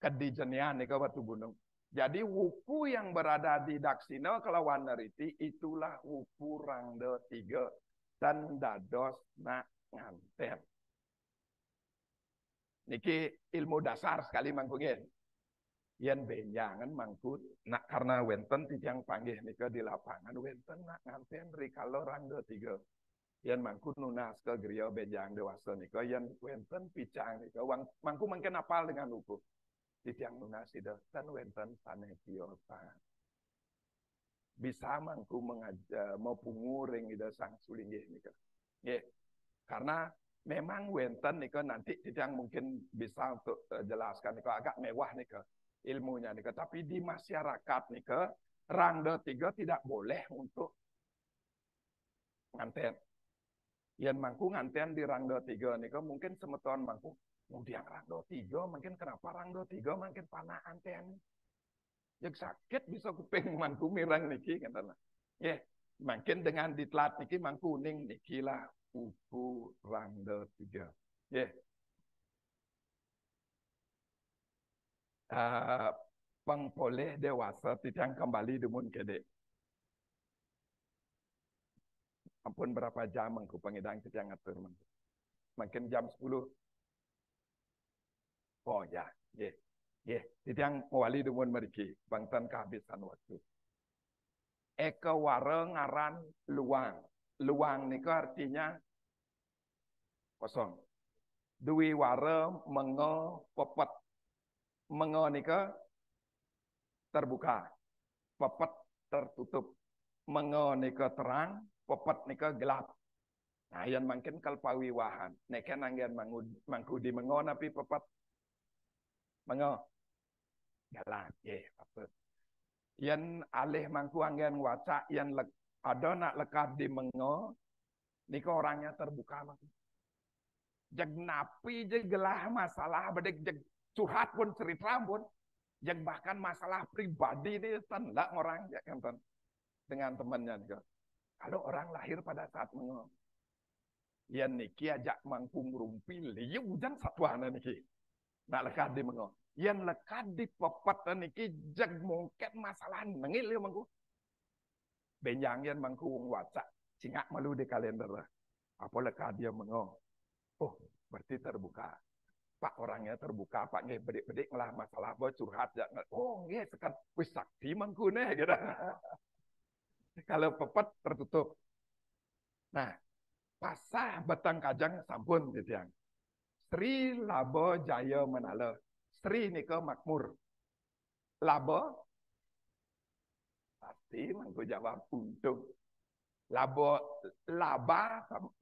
Kedijenian, nika Watu Gunung. Jadi wuku yang berada di Daksina kelawan neriti itulah wuku rangda 3 dan dados nak nganten. Niki ilmu dasar sekali mangkungin. Yen benjangan mangkut nak karena wenten titiang panggih nika di lapangan wenten nak nganten rikala rangda 3. Yen mangkut nunas ke griya benjang dewasa nika yen wenten picang nika mangku mungkin apal dengan wuku. Titiang nunas ida dan wenten sanetiosa. Bisa mangku mengajar mau punguring ida sang sulinggih nika. Karena memang wenten nika nanti titiang mungkin bisa untuk jelaskan nika agak mewah nika ilmunya nika, tapi di masyarakat nika rangda 3 tidak boleh untuk nganten. Yen mangku nganten di rangda 3 nika mungkin semeton mangku kemudian rangda 3, mungkin kenapa rangda 3 mungkin panah anten. Yang sakit bisa kuping mangku mirang niki katana. Mungkin dengan ditlat niki mangku uning niki lah uku rangda 3. Pengpoleh dewasa titiang kembali demun kedek. Ampun berapa jam mangku pengedang titiang ngatur mangku. Mungkin jam 10. Oh ya, titiang mewali demun meriki, bangtan kehabisan waktu. Eka wara ngaran luang. Luang niku artinya kosong. Dui wara mengo pepet. Mengo niku terbuka. Pepet tertutup. Mengo niku terang, pepet niku gelap. Nah, yang mungkin kalpawiwahan. Neken anggen mangku di mengo napi pepet. Mengo galak apa yan alih mangku anggen waca yan ada nak lekat di mengo niko orangnya terbuka mangku jeg napi jeg gelah masalah bedek jeg curhat pun cerita pun jeg bahkan masalah pribadi ini tendak orang ya kan dengan temannya niko. Kalau orang lahir pada saat mengo Yen niki ajak mangkung rumpi liu hujan satuana niki. Nak lekat di mengo. Yen lekat di pepet niki jag mungkin masalah nengil liu mangku. Benjang yen mangku wong wacak cingak malu di kalender. Apa lekat dia mengo. Oh, berarti terbuka. Pak orangnya terbuka, Pak nggih bedik-bedik lah masalah boy curhat ya. Oh, nggih sekat wis sakti mangku nih gitu. Kalau pepet tertutup. Nah, pasah batang kajang sampun gitu yang. Sri Labo Jaya Manala. Sri nika makmur. Labo pasti mangku jawab untung. Laba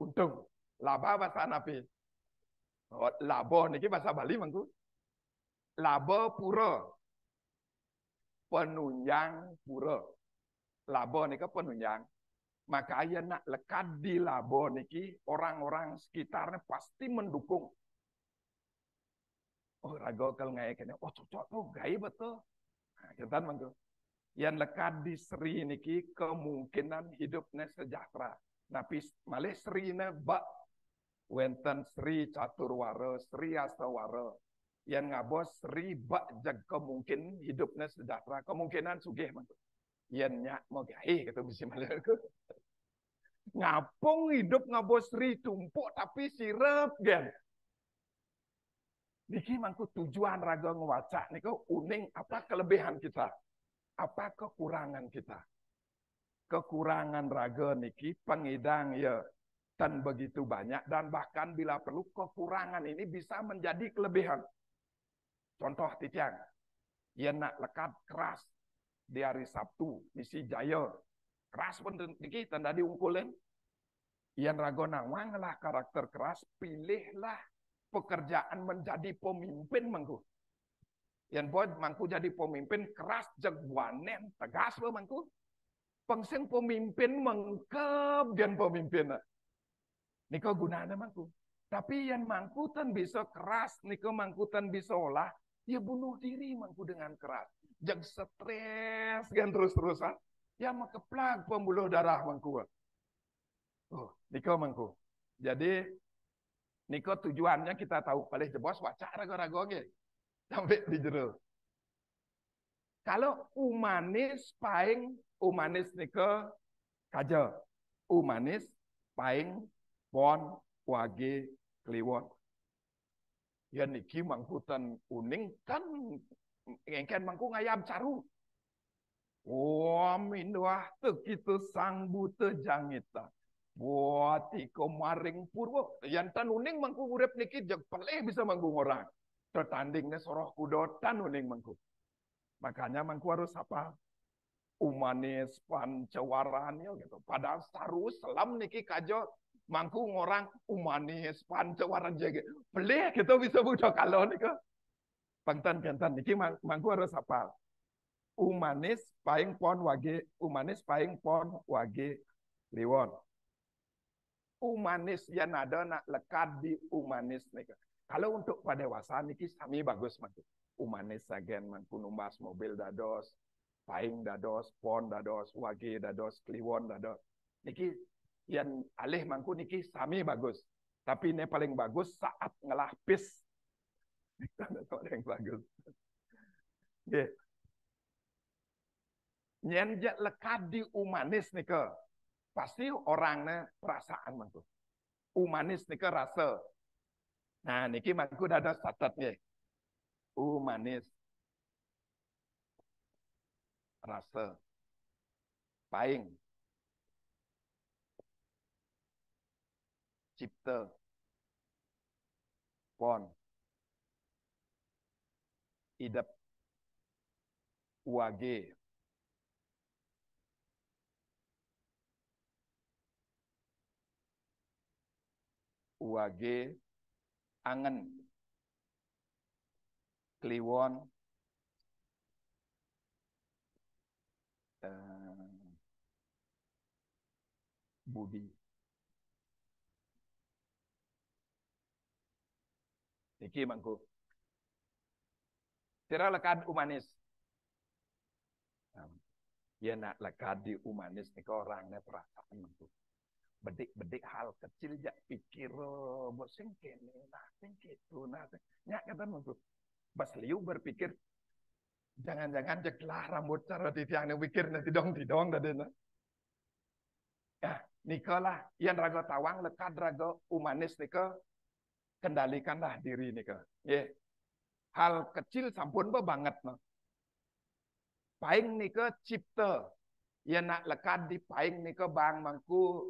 untung. Laba bahasa napi. Labo niki bahasa Bali mangku. Labo pura. Penunjang pura. Labo nika penunjang. Maka ia nak lekat di labo niki orang-orang sekitarnya pasti mendukung. Oh rago kalau ngai kene oh cocok tuh gaya betul. Nah, kita mangku. Yang lekat di Sri niki kemungkinan hidupnya sejahtera. Tapi malih Sri ne bak wenten Sri Caturwara, Sri Astawara. Yang ngabos Sri bak jag kemungkinan hidupnya sejahtera, kemungkinan sugih mangku. Yang nyak mau gaya kata bisi malih aku. Ngapung hidup ngabos Sri tumpuk tapi sirep gen. Niki mangku tujuan raga ngewacak niku uning apa kelebihan kita, apa kekurangan kita. Kekurangan raga niki pengidang ya dan begitu banyak dan bahkan bila perlu kekurangan ini bisa menjadi kelebihan. Contoh titiang, ia nak lekat keras di hari Sabtu misi jaya keras pun niki tanda diungkulin. Ia raga nawang lah karakter keras, pilihlah pekerjaan menjadi pemimpin mangku. Yang boy mangku jadi pemimpin keras jagwanen tegas lo mangku. Pengseng pemimpin mengkep dan pemimpin. Niko gunanya mangku. Tapi yang mangkutan bisa keras, niko mangkutan bisa olah, ya bunuh diri mangku dengan keras. Jag stres kan terus-terusan. Ya makeplag pembuluh darah mangku. Oh, niko mangku. Jadi niko tujuannya kita tahu paling jebos wacak rago-rago ge. Sampai di jero. Kalau umanis niko kaja. Umanis paing pon wage kliwon. Ya niki mangkutan uning kan engken mangku ngayam caru. Min wah tekitu sang buta jangita. Buat iko maring purwo. Yang tan uning mangku urip niki jag peleh bisa manggung orang. Tertandingnya soroh kudo tan uning mangku. Makanya mangku harus apa? Umanis pancawaran ya gitu. Padahal saru selam niki kajo mangku ngorang umanis pancawaran jaga. Peleh kita bisa budak kalau nika. Pangtan-kantan niki mangku harus apa? Umanis paing pon wage liwon. Umanis yang ada nak lekat di umanis nika. Kalau untuk pada dewasa niki sami bagus mangku. Umanis sagen mangku numbas mobil dados, paing dados, pon dados, wage dados, kliwon dados. Niki yang alih mangku niki sami bagus. Tapi ini paling bagus saat ngelapis. Paling bagus. Okay. Nyenjak lekat di umanis nika. Pasti orangnya perasaan mangku. Umanis nika rasa. Nah, niki mangku ada catatnya. Umanis rasa. Paing. Cipta. Pon. Idap. Wage. Wage angen kliwon budi. Niki mangku. Tira lekat umanis. Ya nak lekat di umanis niki orangnya perasaan mangku. bedik-bedik hal kecil jak pikir bosing kene nah sing gitu nah nya kata mangku bas liu berpikir jangan-jangan jeklah rambut cara titiang yang pikir nanti tidong tadi nah ya nikalah yang raga tawang lekat raga humanis nika kendalikanlah diri nika ya hal kecil sampun banget no paing nika cipta ya nak lekat di paing nika bang mangku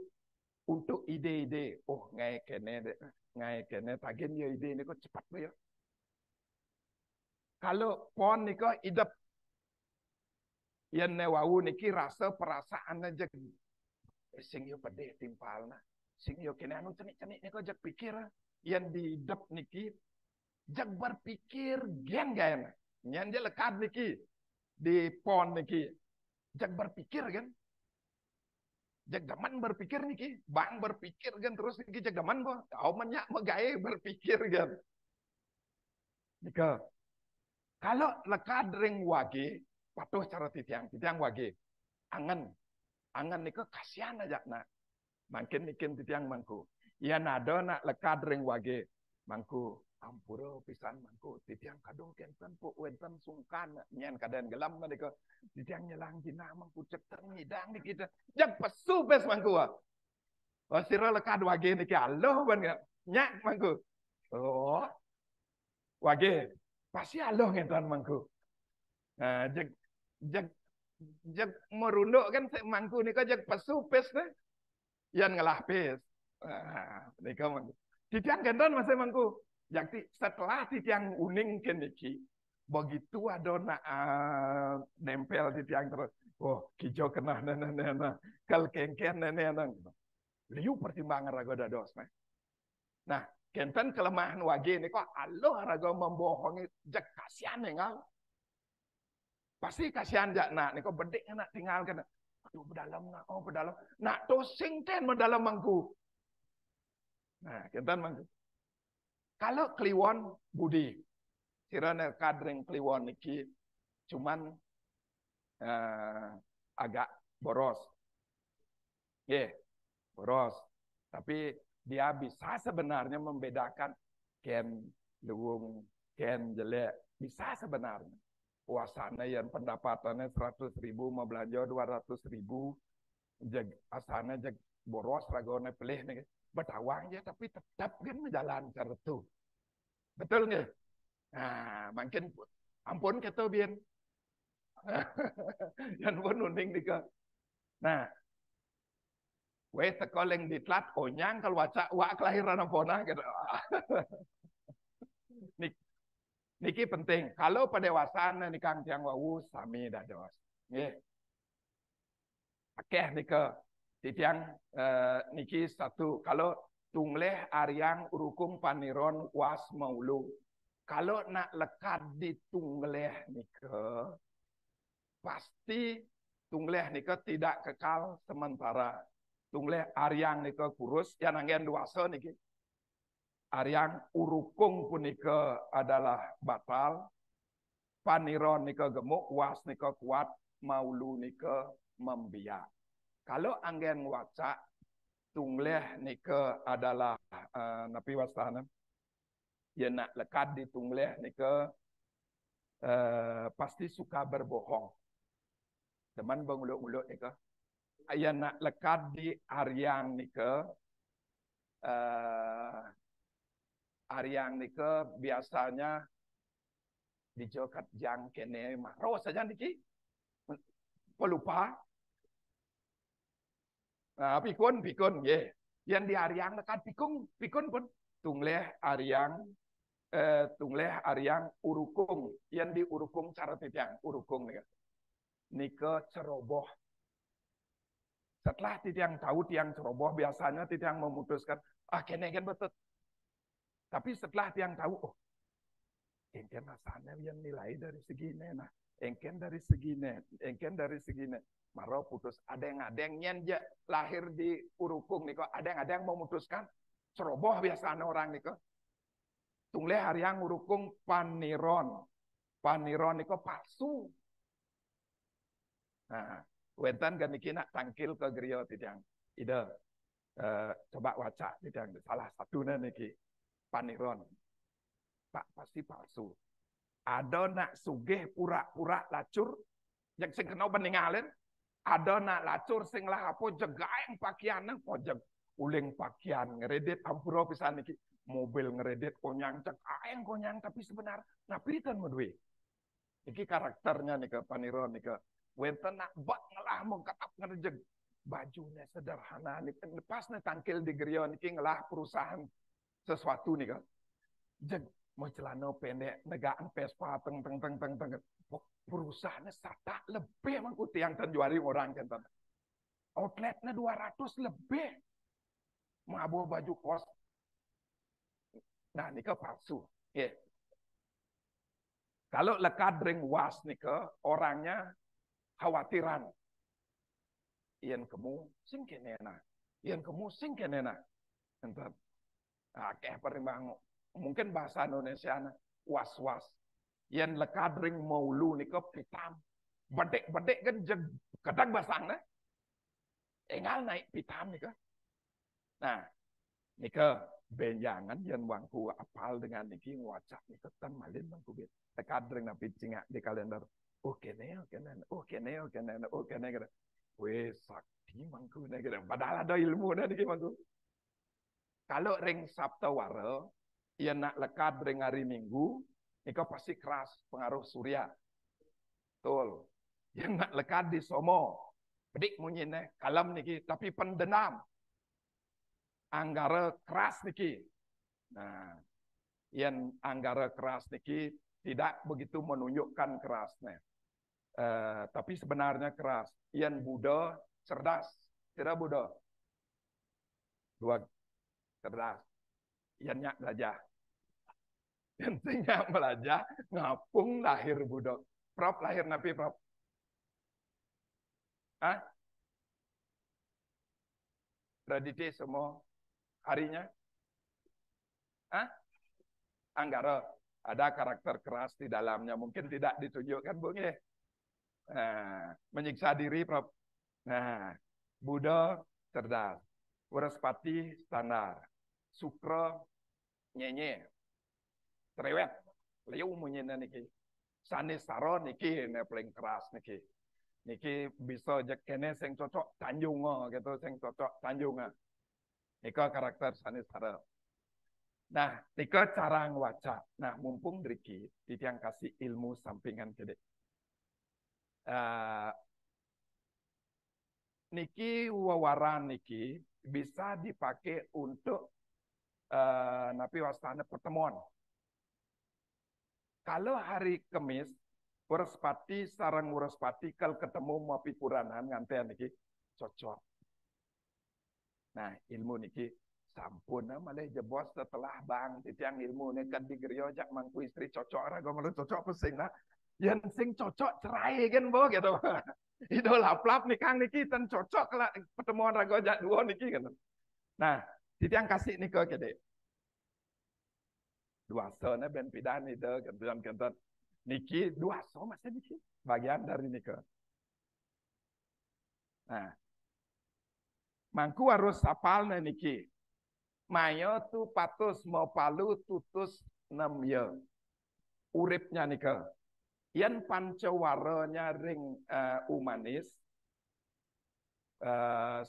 untuk ide-ide. Oh, ngai kene tagen ya ide ni kok cepat ya. Kalau pon ni kok idap yang wau niki rasa perasaan aja sing yo pede timpalna. Sing yo kene anu cenik-cenik ni kok jak pikir yang di idap niki jak berpikir gen. Yang dia lekat niki di pon niki jak berpikir kan. Jak daman berpikir niki, bang berpikir kan terus niki jak daman po, kau menyak megaya berpikir kan. Nika, kalau lekat ring wage, patuh cara titiang wage, angan nika kasihan aja nak, makin nikin titiang mangku, ya nado nak lekat ring wage, mangku ampuro pisan mangku titiang kadung kenten po wenten sungkan nyen kadan gelam nika titiang nyelang jina mangku cek ternidang niki jak pesu bes mangku oh sira lekat wage niki aloh ban nyak mangku oh wage pasti aloh ngetan mangku nah jak merunduk kan mangku nika jak pesu bes yan ngelah pes nika mangku titiang kenton masih mangku jadi setelah titiang uning keniki, begitu ada nak nempel titiang terus, oh hijau kena nana, kal kengken nana, liu pertimbangan raga dados. Nah, kenten kelemahan wage ni kok Allah raga membohongi jak kasihan engal. Pasti kasihan jak nak ni kok bedik nak tinggal kan. Aduh berdalam nak, oh berdalam. Nak tosing ten berdalam mangku. Nah, kenten mangku. Kalau kliwon budi, sirane kadring kliwon niki cuman agak boros. Boros. Tapi dia bisa sebenarnya membedakan ken luwung, ken jelek. Bisa sebenarnya. Puasanya yang pendapatannya 100.000 mau belanja 200.000. Asalnya boros ragone pelih nih. Bertawang ya tapi tetap kan menjalan cara itu. Betul nggak? Nah, makin ampun kata bian. Yang pun uning dika. Nah, we tekoleng ditlat onyang kalau waca wa kelahiran ampona gitu. Niki penting. Kalau pendewasaan nikang tiang wau sami dados. Nggih. Akeh nika titiang niki satu kalau tungleh aryang urukung paniron was maulu kalau nak lekat di tungleh nika pasti tungleh nika tidak kekal sementara tungleh aryang nika kurus yang angin duasa niki aryang urukung punika adalah batal paniron nika gemuk was nika kuat maulu nika membiak. Kalau anggen waca tungleh nika adalah napi wasana ya nak lekat di tungleh nika pasti suka berbohong. Teman banguluk-uluk nika ya nak lekat di aryang nika aryang nika biasanya dijokat jang kene maro saja niki pelupa. Pikun, ye. Yang di aryang lekat pikun pun tungleh aryang urukung. Yang di urukung cara titiang urukung nika ceroboh. Setelah titiang tahu tiang ceroboh biasanya titiang memutuskan kene betul. Tapi setelah tiang tahu engken rasanya yang nilai dari segini nah. Engken dari segini. Maro putus adeng yang lahir di urukung niko adeng memutuskan ceroboh biasanya orang niko tungleh aryang urukung paniron niko palsu. Nah, wetan kan niki nak tangkil ke griya titiang ide Coba waca yang salah satunya niki paniron. Pak pasti palsu. Ada nak sugih pura-pura lacur yang sing kena peninggalin. Ada nak lacur sing lah apa jegaeng pakaian pojek uling pakaian ngeredit ampura pisan niki mobil ngeredit konyang jegaeng konyang tapi sebenarnya ngapitan medwe. Iki karakternya nika paniron nika. Wenten nak bak ngelah mengkatap ngerejeg bajunya sederhana nih lepas nih tangkil di gerio niki ngelah perusahaan sesuatu nih kan jeg mau celana pendek negaan Vespa teng perusahaannya serta lebih mengikuti yang terjuari orang kan outletnya 200 lebih mau baju kos nah nika palsu yeah. Kalau lekat ring was nika orangnya khawatiran ian kamu sing kenena ian kamu sing kenena enten kayak perimbang mungkin bahasa Indonesia was-was ian lekadring maulu nika pitam bedek-bedek kan jeg kadang basangna engal naik pitam nika nah nika benjangan ian wangku apal dengan niki ngwacak nika tan malin bangku bet lekadring napi cingak di kalender kene weh sakti mangku nih gitu. Padahal ada ilmu nih gitu mangku. Kalau ring Sabtu Wara, ia nak lekat ring hari Minggu, ini pasti keras pengaruh surya. Betul. Ia nak lekat di Somo, pedik munyi nih kalam niki, tapi pendendam. Anggara keras niki. Nah, yang anggara keras niki tidak begitu menunjukkan kerasnya. Tapi sebenarnya keras. Ian Buddha cerdas, tidak Buddha. Dua cerdas. Ian nyak belajar. Intinya belajar, ngapung lahir Buddha. Prof lahir napi Prof. Hah? Radite semua harinya? Hah? Anggara. Ada karakter keras di dalamnya. Mungkin tidak ditunjukkan, Bung ya. Nah, menyiksa diri, Prof. Nah, Buddha cerdas, Waraspati standar, Sukra nyenye, cerewet, liu munyena niki, Sanisara niki ne paling keras niki, niki bisa jek kene sing cocok Tanjung gitu, sing cocok Tanjung. Nika karakter Sanisara. Nah, nika cara ngwaca. Nah, mumpung driki, yang kasih ilmu sampingan gede. Niki wawaran niki bisa dipakai untuk napi wastana pertemuan. Kalau hari Kamis, Waraspati sarang Waraspati kalau ketemu mau pipuranan ngantean niki cocok. Nah, ilmu niki sampun malah jebos setelah bang titiang ilmu nih kan digerio jak mangku istri cocok raga malah cocok pusing lah. Yang sing cocok cerai kan boh gitu. Itu lap-lap nih Kang niki tan cocok lah pertemuan raga jak dua niki kan. Nah, titiang kasih niko kede. Dua sone ben pidan itu kentuan niki dua so masih niki bagian dari niko. Nah, mangku harus apal niki. Mayo tu patus mau palu tutus 6 ya. Uripnya niko. Yan pancawaranya ring umanis,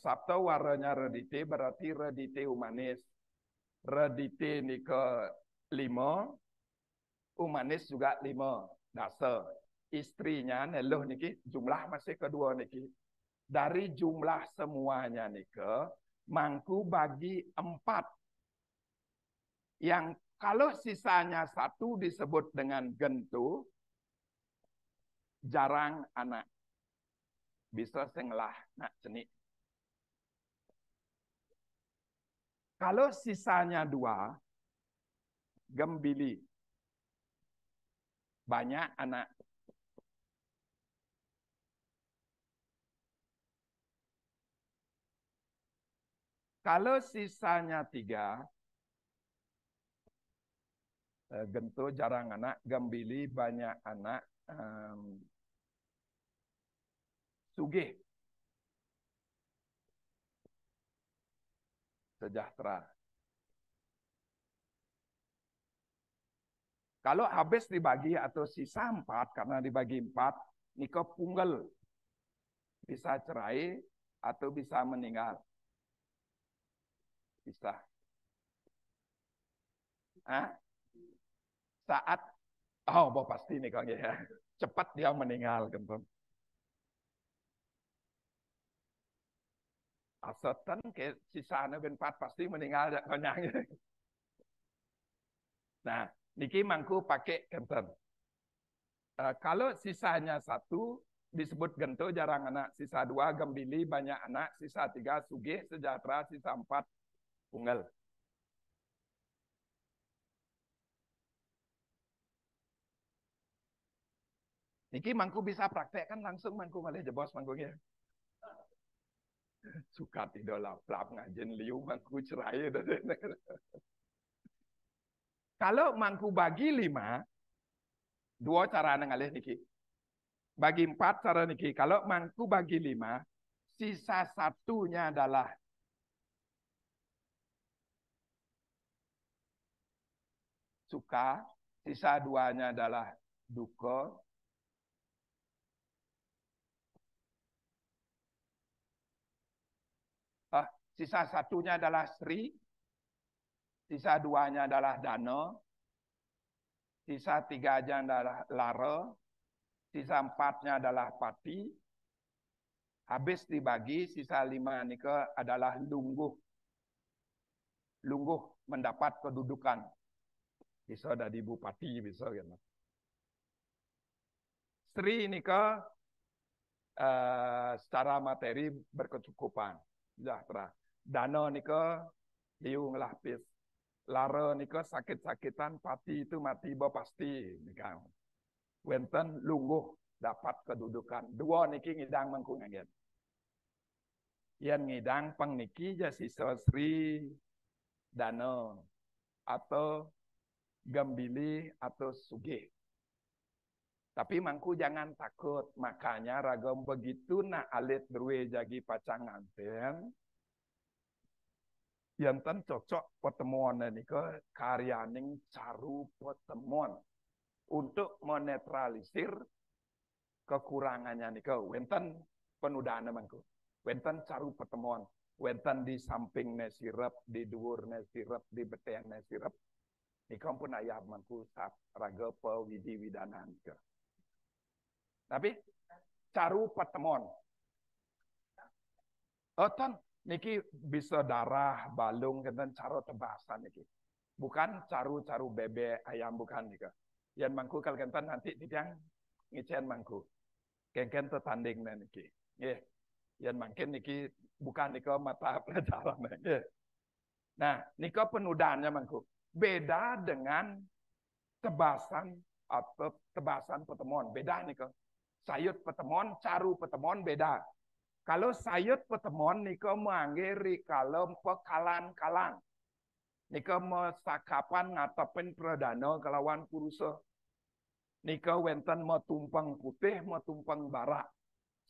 sabta waranya redite berarti redite umanis, redite nika 5, umanis juga 5, dasa. Istrinya neluh niki jumlah masih kedua niki. Dari jumlah semuanya nika mangku bagi 4. Yang kalau sisanya 1 disebut dengan gentu. Jarang anak bisa senglah nak cenik. Kalau sisanya 2, gembili. Banyak anak. Kalau sisanya 3, gento jarang anak, gembili banyak anak. Sugih. sejahtera. Kalau habis dibagi atau sisa 4, karena dibagi 4, nika punggal. Bisa cerai atau bisa meninggal. Bisa. Saat, pasti nih Kang ya. Cepat dia meninggal. Asetan ke sisanya ben 4 pasti meninggal konyang. Nah, niki mangku pakai genten. Kalau sisanya 1 disebut gento jarang anak, sisa 2 gembili banyak anak, sisa 3 sugih sejahtera, sisa 4 tunggal. Niki mangku bisa praktekkan langsung mangku malih jebos mangkunya. Suka tidak laplap ngajen liu mangku cerai. Kalau mangku bagi 5, 2 cara ngalih niki. Bagi 4 cara niki. Kalau mangku bagi 5, sisa 1-nya adalah suka, sisa 2-nya adalah duka, sisa 1-nya adalah Sri, sisa 2-nya adalah Dana, sisa 3-nya adalah Lara, sisa 4-nya adalah Pati, habis dibagi, sisa 5 nika adalah Lungguh. Lungguh mendapat kedudukan. Bisa dari bupati, bisa gitu. Sri nika secara materi berkecukupan, sejahtera. Dana nika liu ngelapis. Lara nika sakit-sakitan, Pati itu mati pasti nika. Wenten Lungguh dapat kedudukan. 2 niki ngidang mangku ngagen. Yang ngidang pang niki ja sisa Sri, Dana atau Gembili atau Sugih. Tapi mangku jangan takut. Makanya ragam begitu nak alit berwe jagi pacang anten. Yanten cocok pertemuan ini ke karyaning caru pertemuan. Untuk menetralisir kekurangannya nih ke. Wenten penudaan mangku. Wenten caru pertemuan. Wenten di samping nesirep, di dhuwur nesirep, di beten nesirep. Nikam pun ayah mangku sap raga pewidi widanan ke. Tapi caru pertemuan. Oton niki bisa darah, balung, dan caro tebasan niki. Bukan caru-caru bebek ayam bukan nika. Yang mangku kalau kentan nanti tiang ngicen mangku. Kengken tertanding niki. Nggih. Yang mungkin niki bukan nika mata pelajaran nggih. Nah, nika penudaannya mangku. Beda dengan tebasan atau tebasan pertemuan. Beda nih kok. Sayut pertemuan, caru pertemuan beda. Kalau sayut pertemuan nika menganggiri kalau pekalan-kalan. Nika mesakapan ngatepin perdana kelawan kurusa. Nika wenten mau tumpang putih, mau tumpang barak.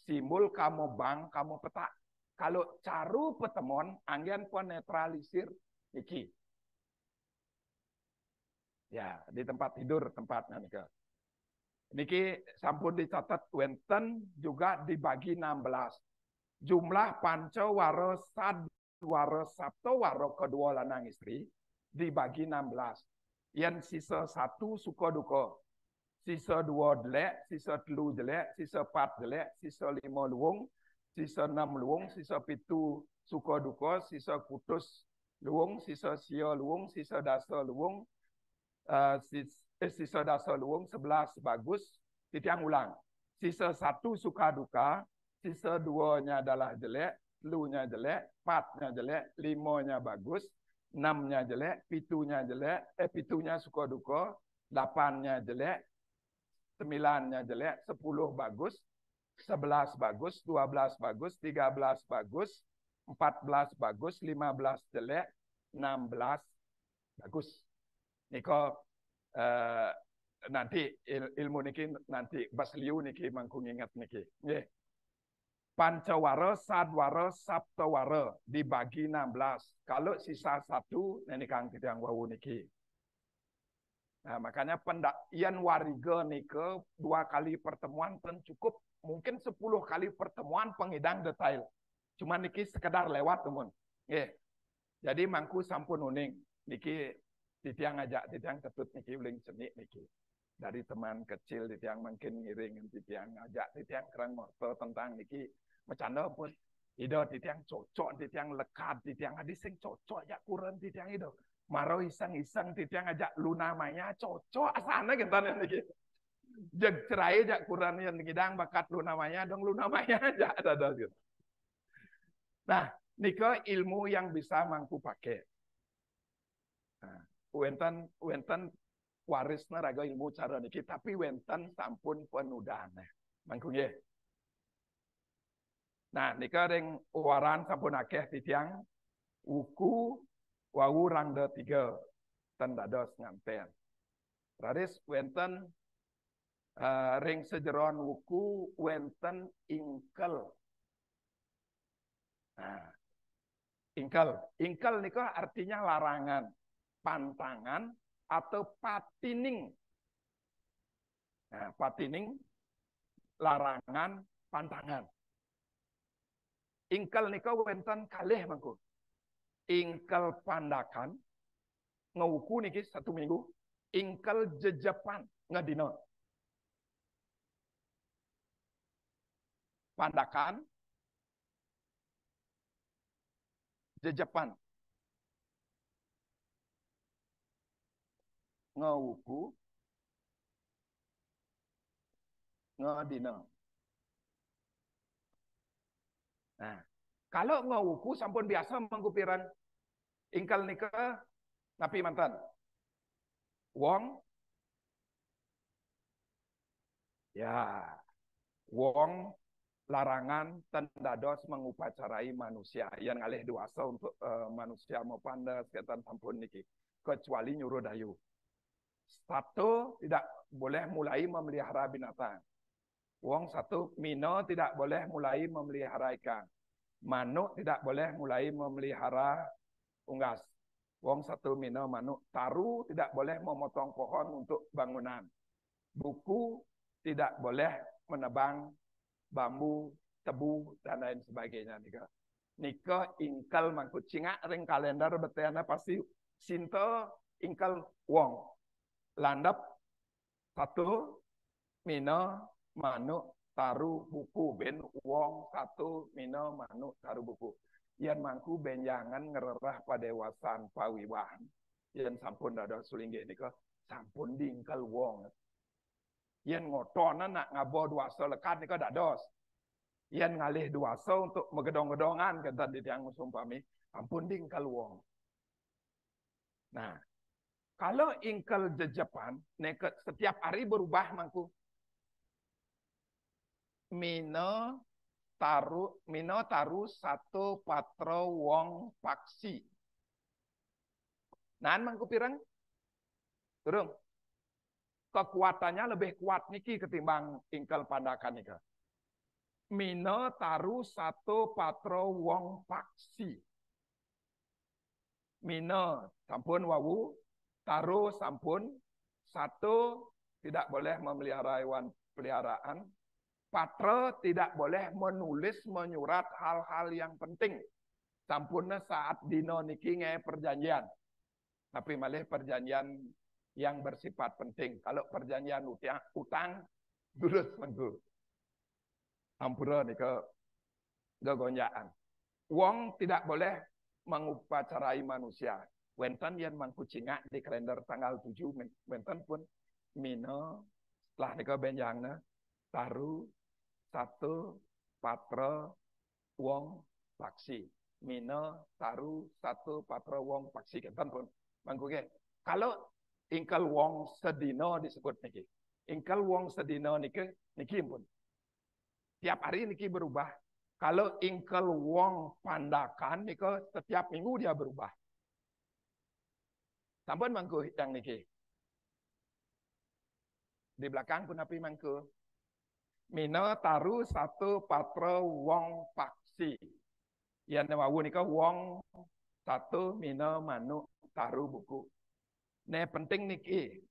Simbol kamu bang, kamu petak. Kalau caru pertemuan, angin penetralisir niki. Ya, di tempat tidur tempatnya nika. Niki sampun dicatat wenten juga dibagi 16. Jumlah panca waro sad waro sabto waro kedua lanang istri dibagi 16. Yang sisa 1 suka duka. Sisa 2 jelek, sisa 3 jelek, sisa 4 jelek, sisa 5 luwung, sisa 6 luwung, sisa 7 suka duka, sisa kutus luwung, sisa sia luwung, sisa dasa luwung, sisa dasa luwung, 11 bagus, titiang ulang. Sisa 1 suka duka, sisa 2-nya adalah jelek, 3-nya jelek, 4-nya jelek, 5-nya bagus, 6-nya jelek, 7-nya jelek, 7-nya suka duka, 8-nya jelek, 9-nya jelek, 10 bagus, 11 bagus, 12 bagus, 13 bagus, 14 bagus, 15 jelek, 16 bagus. Niko nanti ilmu niki nanti basliu niki mangku ingat niki. Nggih. Pancawara, Sadwara, Saptawara dibagi 16. Kalau sisa satu, ini kang titiang wau niki. Nah, makanya pendakyan wariga nika 2 kali pertemuan pun cukup. Mungkin 10 kali pertemuan pengidang detail. Cuma niki sekedar lewat teman. Jadi mangku sampun uning. Niki titiang ngajak titiang ketut niki uling seni niki. Dari teman kecil titiang makin ngiring titiang ngajak titiang kerang moto tentang niki bercanda pun. Ido titiang cocok, titiang lekat, titiang hadis sing cocok ya kurang titiang ido. Maro iseng-iseng titiang ngajak lu namanya cocok asana kita niki. Jeg cerai jak kurang yang ngidang bakat lu namanya dong lu namanya aja ada gitu. Nah, nika ilmu yang bisa mangku pakai. Nah, wenten warisna raga ilmu cara niki tapi wenten sampun penudane. Mangku nggih. Nah, nika ring waran sampun akeh titiang wuku wau rangda 3 ten dados nganten. Raris wenten ring sejeron wuku wenten ingkel. Nah, ingkel nika artinya larangan, pantangan atau patining. Nah, patining larangan, pantangan. Ingkel nika wenten kalih mangku. Ingkel pandakan ngawuku niki 1 minggu. Ingkel jejepan ngadina. Pandakan jejepan ngawuku ngadina. Nah, kalau ngawuku sampun biasa mangkupiran ingkel nika napi mantan. Wong ya, wong larangan tendados mengupacarai manusia yang ngalih duasa untuk manusia mau pandas ketan sampun niki kecuali nyuruh dayu. 1 tidak boleh mulai memelihara binatang. Wong 1 mino tidak boleh mulai memelihara ikan. Manuk tidak boleh mulai memelihara unggas. Wong 1 mino manuk. Taru tidak boleh memotong pohon untuk bangunan. Buku tidak boleh menebang bambu, tebu, dan lain sebagainya. Nika ingkel mangkut cingak ring kalender betena pasti sinto ingkel wong. Landap 1 mino manuk taru buku ben wong 1 mino manuk taru buku. Yen mangku benjangan ngererah padewasan pawiwahan. Yen sampun dados sulinggih nika sampun dingkel wong. Yen ngotona nak ngabo duasa lekat nika dados. Yen ngalih duasa untuk megedong-gedongan kata ditiang sumpami, ampun dingkel wong. Nah, kalau ingkel jejepan, neket setiap hari berubah mangku. Mino taru 1 patro wong paksi. Nan mangku pirang? Turung. Kekuatannya lebih kuat niki ketimbang ingkel pandakan nika. Mino taru 1 patro wong paksi. Mino sampun wawu, taru sampun 1 tidak boleh memelihara hewan peliharaan. Patra tidak boleh menulis menyurat hal-hal yang penting. Sampurna saat dino niki nge perjanjian. Tapi malah perjanjian yang bersifat penting. Kalau perjanjian utang dulus menggu. Ampura nika gegonjaan. Wong tidak boleh mengupacarai manusia. Wenten yang mangkucingak di kalender tanggal 7 wenten pun mino setelah nika benjangna taru 1 patra wong paksi. Mino taru 1 patra wong paksi kenten pun mangkuke. Kalau ingkel wong sedino disebut niki. Ingkel wong sedino niki pun. Tiap hari niki berubah. Kalau ingkel wong pandakan niki setiap minggu dia berubah. Sampun mangku yang niki. Di belakang pun api mangku. Mino taru satu patra wong paksi. Yang wawu nika wong satu mino manuk taru buku. Nah penting niki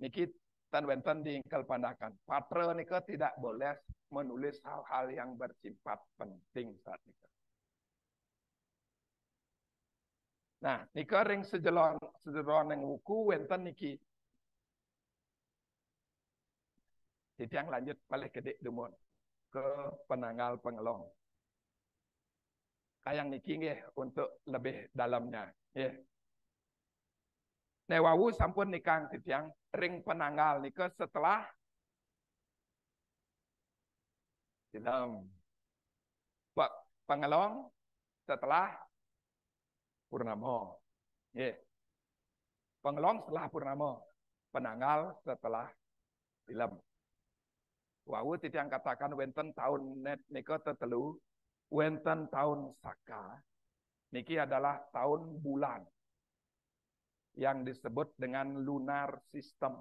tan wenten diingkal pandakan. Patra nika tidak boleh menulis hal-hal yang bersifat penting saat nika. Nah, nika ring sejelon yang wuku wenten niki. Titiang lanjut balik ke dumon ke penanggal pengelong. Kayang niki nggih untuk lebih dalamnya. Nggih. Newawu sampun nikang titiang ring penanggal nika setelah dalam pengelong setelah purnama. Nggih. Pengelong setelah purnama, penanggal setelah film. Wawu titiang katakan wenten tahun net nika tetelu, wenten tahun Saka. Niki adalah tahun bulan yang disebut dengan lunar system.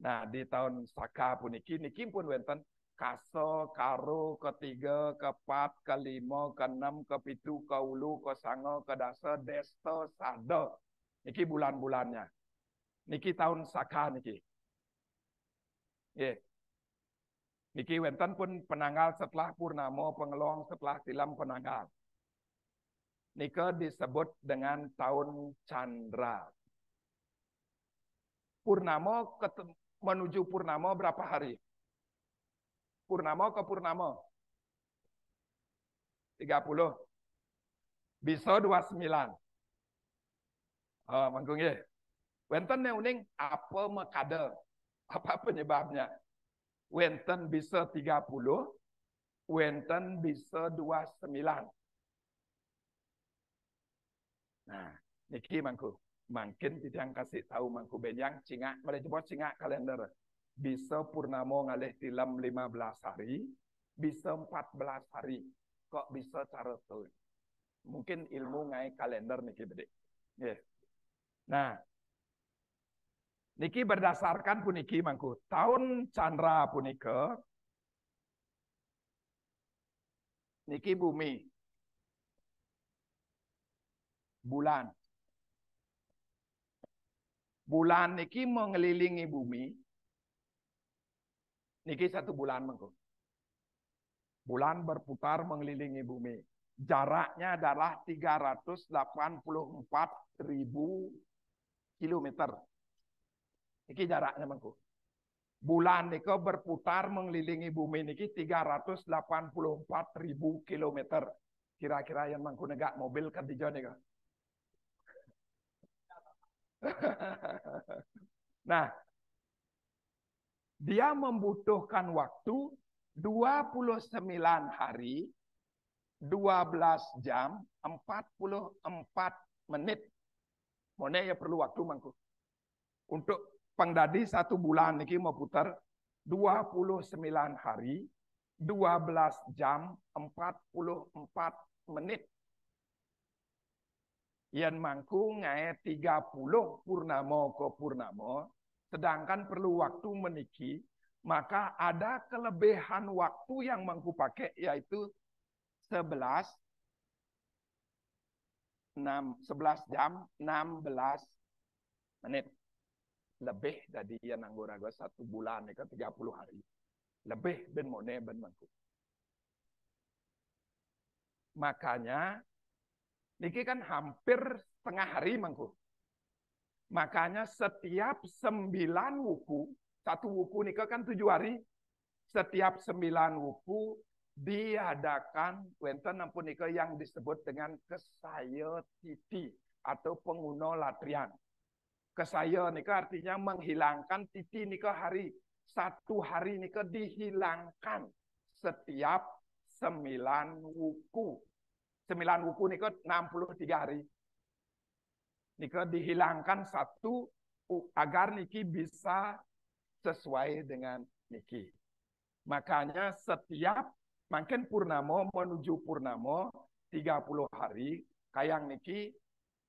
Nah, di tahun Saka puniki niki pun wenten kaso, karo, ketiga, kepat, kelima, keenam, kepitu, keulu, kesango, kedasa, desto, sado. Niki bulan-bulannya. Niki tahun Saka niki. Yeah. Niki wenten pun penanggal setelah purnama, pengelong setelah tilam penanggal. Nika disebut dengan tahun Chandra. Purnama menuju purnama berapa hari? Purnama ke purnama? 30. Bisa 29. Oh, manggung ya. Wenten uning apa makade? Apa penyebabnya? Wenten bisa 30, wenten bisa 29. Nah, niki mangku. Makin tidak kasih tahu mangku benyang cingak, boleh jemput cingak kalender. Bisa purnama ngalih tilam 15 hari, bisa 14 hari. Kok bisa cara tuh? Mungkin ilmu ngai kalender niki bedek. Yeah. Nah, niki berdasarkan puniki mangku. Tahun Chandra punika niki bumi. Bulan. Bulan niki mengelilingi bumi. Niki satu bulan mangku. Bulan berputar mengelilingi bumi. Jaraknya adalah 384.000 kilometer. Niki jaraknya mangku. Bulan niko berputar mengelilingi bumi niki 384.000 kilometer. Kira-kira yang mangku negak mobil kan di nika. Nah, dia membutuhkan waktu 29 hari, 12 jam, 44 menit. Mone ya perlu waktu mangku. Untuk pengdadi satu bulan niki mau putar 29 hari, 12 jam, 44 menit. Yang mangku ngai 30 purnama ke purnama, sedangkan perlu waktu meniki, maka ada kelebihan waktu yang mangku pakai yaitu 11 jam 16 menit. Lebih dari yang anggora satu bulan ini kan 30 hari. Lebih ben mone ben mangku. Makanya niki kan hampir setengah hari mangku. Makanya setiap 9 wuku, satu wuku nika kan 7 hari. Setiap 9 wuku diadakan wenten ampun nika yang disebut dengan kesaya titi atau penguno latrian. Kesaya nika artinya menghilangkan titi nika hari. Satu hari nika dihilangkan setiap 9 wuku. 9 wuku nika 63 hari. Nika dihilangkan satu agar niki bisa sesuai dengan niki. Makanya setiap makin purnama menuju purnama 30 hari, kayang niki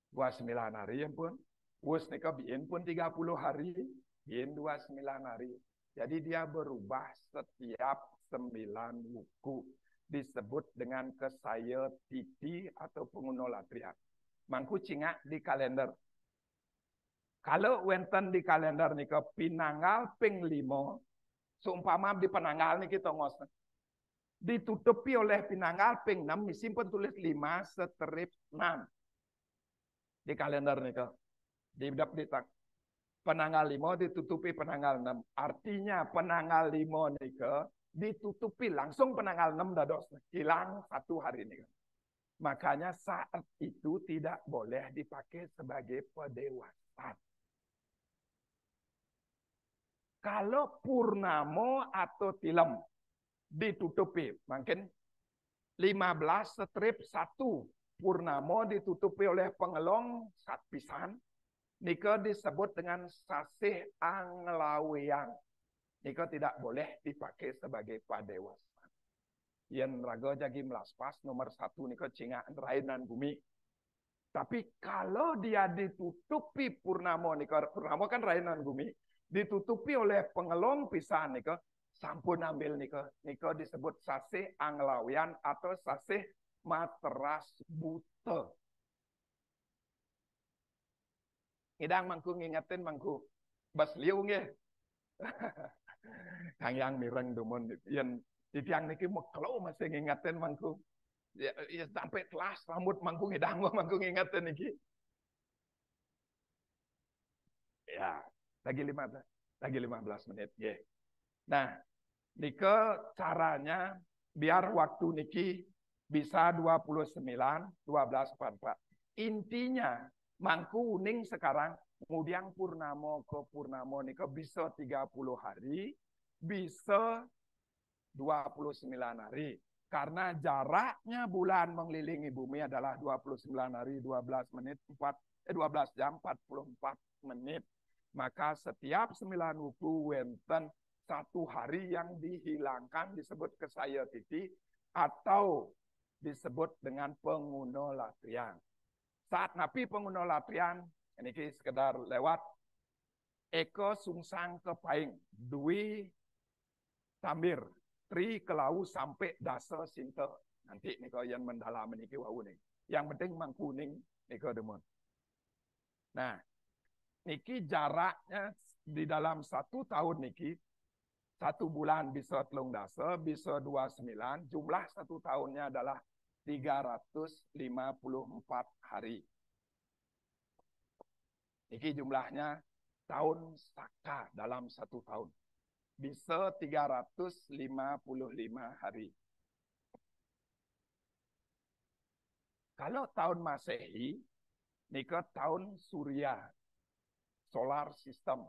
29 hari ya pun. Wus nika biin pun 30 hari, biin 29 hari. Jadi dia berubah setiap 9 wuku. Disebut dengan kesaya titi atau penguno latria. Mangku cingak di kalender. Kalau wenten di kalender nika pinanggal ping 5, seumpama di penanggal niki tongos. Ditutupi oleh pinanggal ping 6, simpen tulis 5/6 di kalender nika. Di penanggal 5 ditutupi penanggal 6. Artinya penanggal 5 nika ditutupi langsung penanggal 6 dados. Hilang 1 hari nika. Makanya saat itu tidak boleh dipakai sebagai pedewasan. Kalau purnamo atau tilem ditutupi, mungkin 15/1 purnamo ditutupi oleh pengelong sat pisan. Nika disebut dengan sasih anglaweang. Nika tidak boleh dipakai sebagai padewasan. Yen raga jagi melaspas nomor 1 nika cingak rainan bumi. Tapi kalau dia ditutupi purnamo nika, purnamo kan rainan bumi, ditutupi oleh pengelong pisan nika, sampun ambil nika. Nika disebut sasih anglawean atau sasih materas buta. Ngidang mangku ngingetin mangku bas liu nggih. Kang yang mireng dumun yen titiang niki meklo masih ngingetin mangku. Ya, sampai kelas rambut mangku ngidang mangku ngingetin niki. Ya, lagi 15 menit nggih. Nah, nika caranya biar waktu niki bisa 29 12:44. Intinya mangku uning sekarang, kemudian purnamo ke purnamo nika bisa 30 hari, bisa 29 hari. Karena jaraknya bulan mengelilingi bumi adalah 29 hari, 12 jam 44 menit. Maka setiap 9 wuku wenten 1 hari yang dihilangkan disebut kesaya titi atau disebut dengan penguno latrian. Saat napi pengguna latrian, ini sekedar lewat, eko sungsang ke paing, dui tambir, tri kelau sampai dasa sinta. Nanti niko yang mendalam niki wau nih. Yang penting mangkuning niko demun. Nah, niki jaraknya di dalam 1 tahun niki, 1 bulan bisa 3 dasa, bisa 29, jumlah 1 tahunnya adalah 354 hari. Ini jumlahnya tahun saka dalam 1 tahun. Bisa 355 hari. Kalau tahun Masehi, nika tahun Surya, solar system.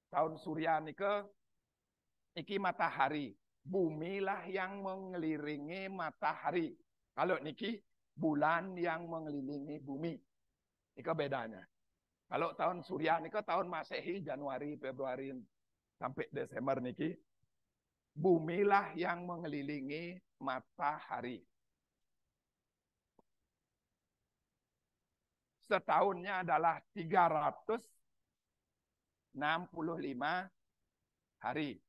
Tahun Surya nika niki matahari. Bumi lah yang mengelilingi matahari. Kalau niki bulan yang mengelilingi bumi. Nika bedanya. Kalau tahun Surya nika tahun Masehi Januari, Februari sampai Desember niki bumi lah yang mengelilingi matahari. Setahunnya adalah 365 hari.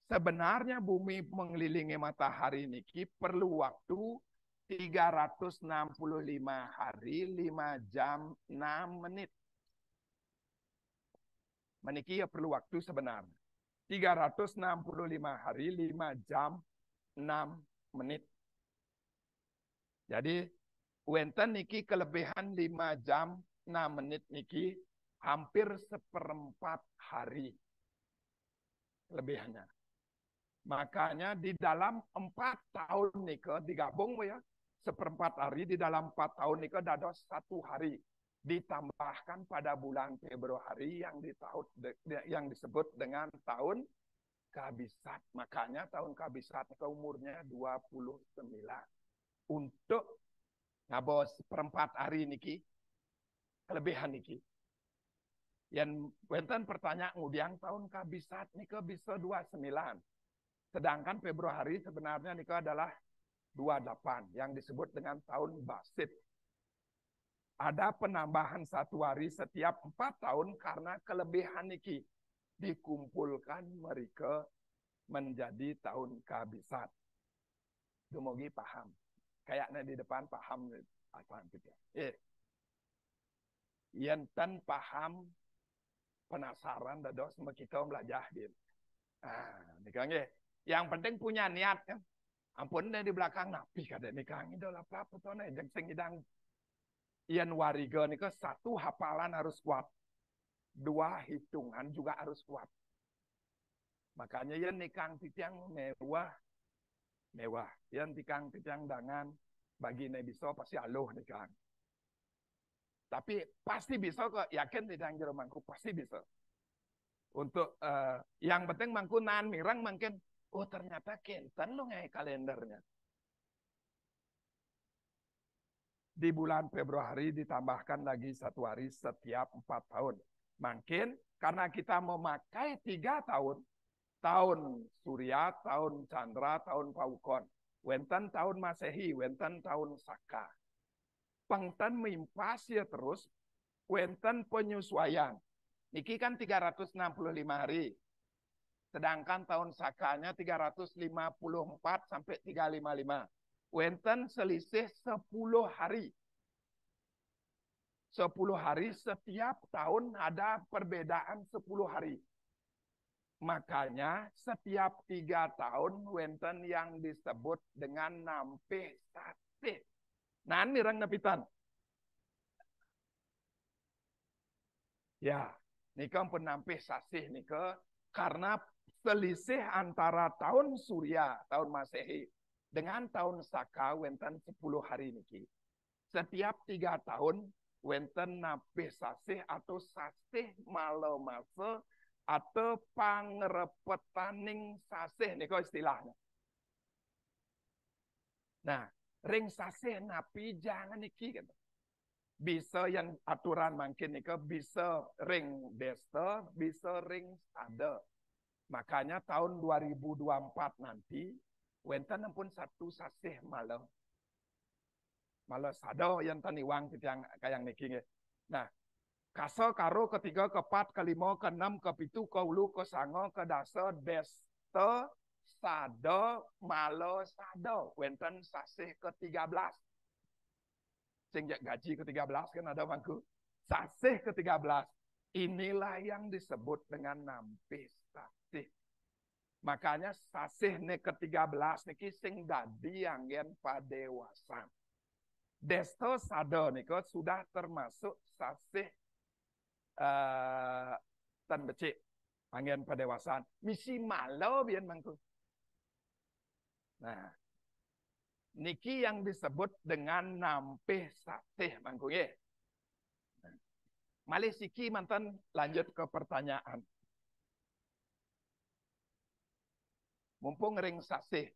Sebenarnya bumi mengelilingi matahari niki perlu waktu 365 hari 5 jam 6 menit. Meniki ya perlu waktu sebenarnya. 365 hari 5 jam 6 menit. Jadi wenten niki kelebihan 5 jam 6 menit niki hampir 1/4 hari. Kelebihannya. Makanya di dalam 4 tahun nika digabung ya, 1/4 hari di dalam 4 tahun nika dados 1 hari. Ditambahkan pada bulan Februari yang disebut dengan tahun Kabisat. Makanya tahun Kabisat nika umurnya 29. Untuk ngabos 1/4 hari niki kelebihan niki. Yang wenten pertanyaan kemudian tahun Kabisat nika bisa 29. Sedangkan Februari sebenarnya nika adalah 28 yang disebut dengan tahun Basit. Ada penambahan 1 hari setiap 4 tahun karena kelebihan niki. dikumpulkan mereka menjadi tahun kehabisan. Demogi paham. Kayaknya di depan paham apa gitu. Yen paham penasaran dados sama kita belajar gitu. Nikah yang penting punya niat kan. Ampun di belakang napi kada nikah itu lah apa tuh nih jeung sing idang yen wariga nika satu hafalan harus kuat. Dua hitungan juga harus kuat. Makanya yen nikah titiang mewah. Yen tikang titiang dangan bagi bisa pasti aluh nikah. Tapi pasti bisa kok, yakin tidak jero mangku pasti bisa. Untuk yang penting mangku nan mirang mungkin ternyata kenten lo ngai kalendernya. Di bulan Februari ditambahkan lagi 1 hari setiap 4 tahun. Mungkin karena kita memakai 3 tahun, tahun Surya, tahun Chandra, tahun Paukon, wenten tahun Masehi, wenten tahun Saka. Pengten mimpas ya terus, wenten penyesuaian. Niki kan 365 hari. Sedangkan tahun Sakanya 354 sampai 355. Wenten selisih 10 hari. 10 hari setiap tahun ada perbedaan 10 hari. Makanya setiap 3 tahun wenten yang disebut dengan nampih satih. Nan mirang napitan. Ya, nika pun nampih sasih nika karena selisih antara tahun Surya, tahun Masehi dengan tahun Saka wenten 10 hari niki. Setiap 3 tahun wenten nampih sasih atau sasih malemase atau pangrepetaning sasih nika istilahnya. Nah, ring sasih napi jangan niki gitu. Bisa yang aturan mungkin nika bisa ring desta, bisa ring sada. Makanya tahun 2024 nanti wenten pun satu sasih malah sada yang taniwang yang kayak niki. Nah, kaso karo ketiga, keempat, kelima, keenam, kepitu, keulu, kesango, kedasa, desta, sada, malo, sada. Wenten sasih ke-13. Sehingga gaji ke-13 kan ada mangku. Sasih ke-13. Inilah yang disebut dengan nampih sasih. Makanya sasih ne ke-13 niki sing dadi anggen padewasan. Desto sada niko sudah termasuk sasih tan becik anggen padewasan. Misi malo biyen mangku. Nah, niki yang disebut dengan nampih sasih mangku nggih. Malih siki mantan lanjut ke pertanyaan. Mumpung ring sasih.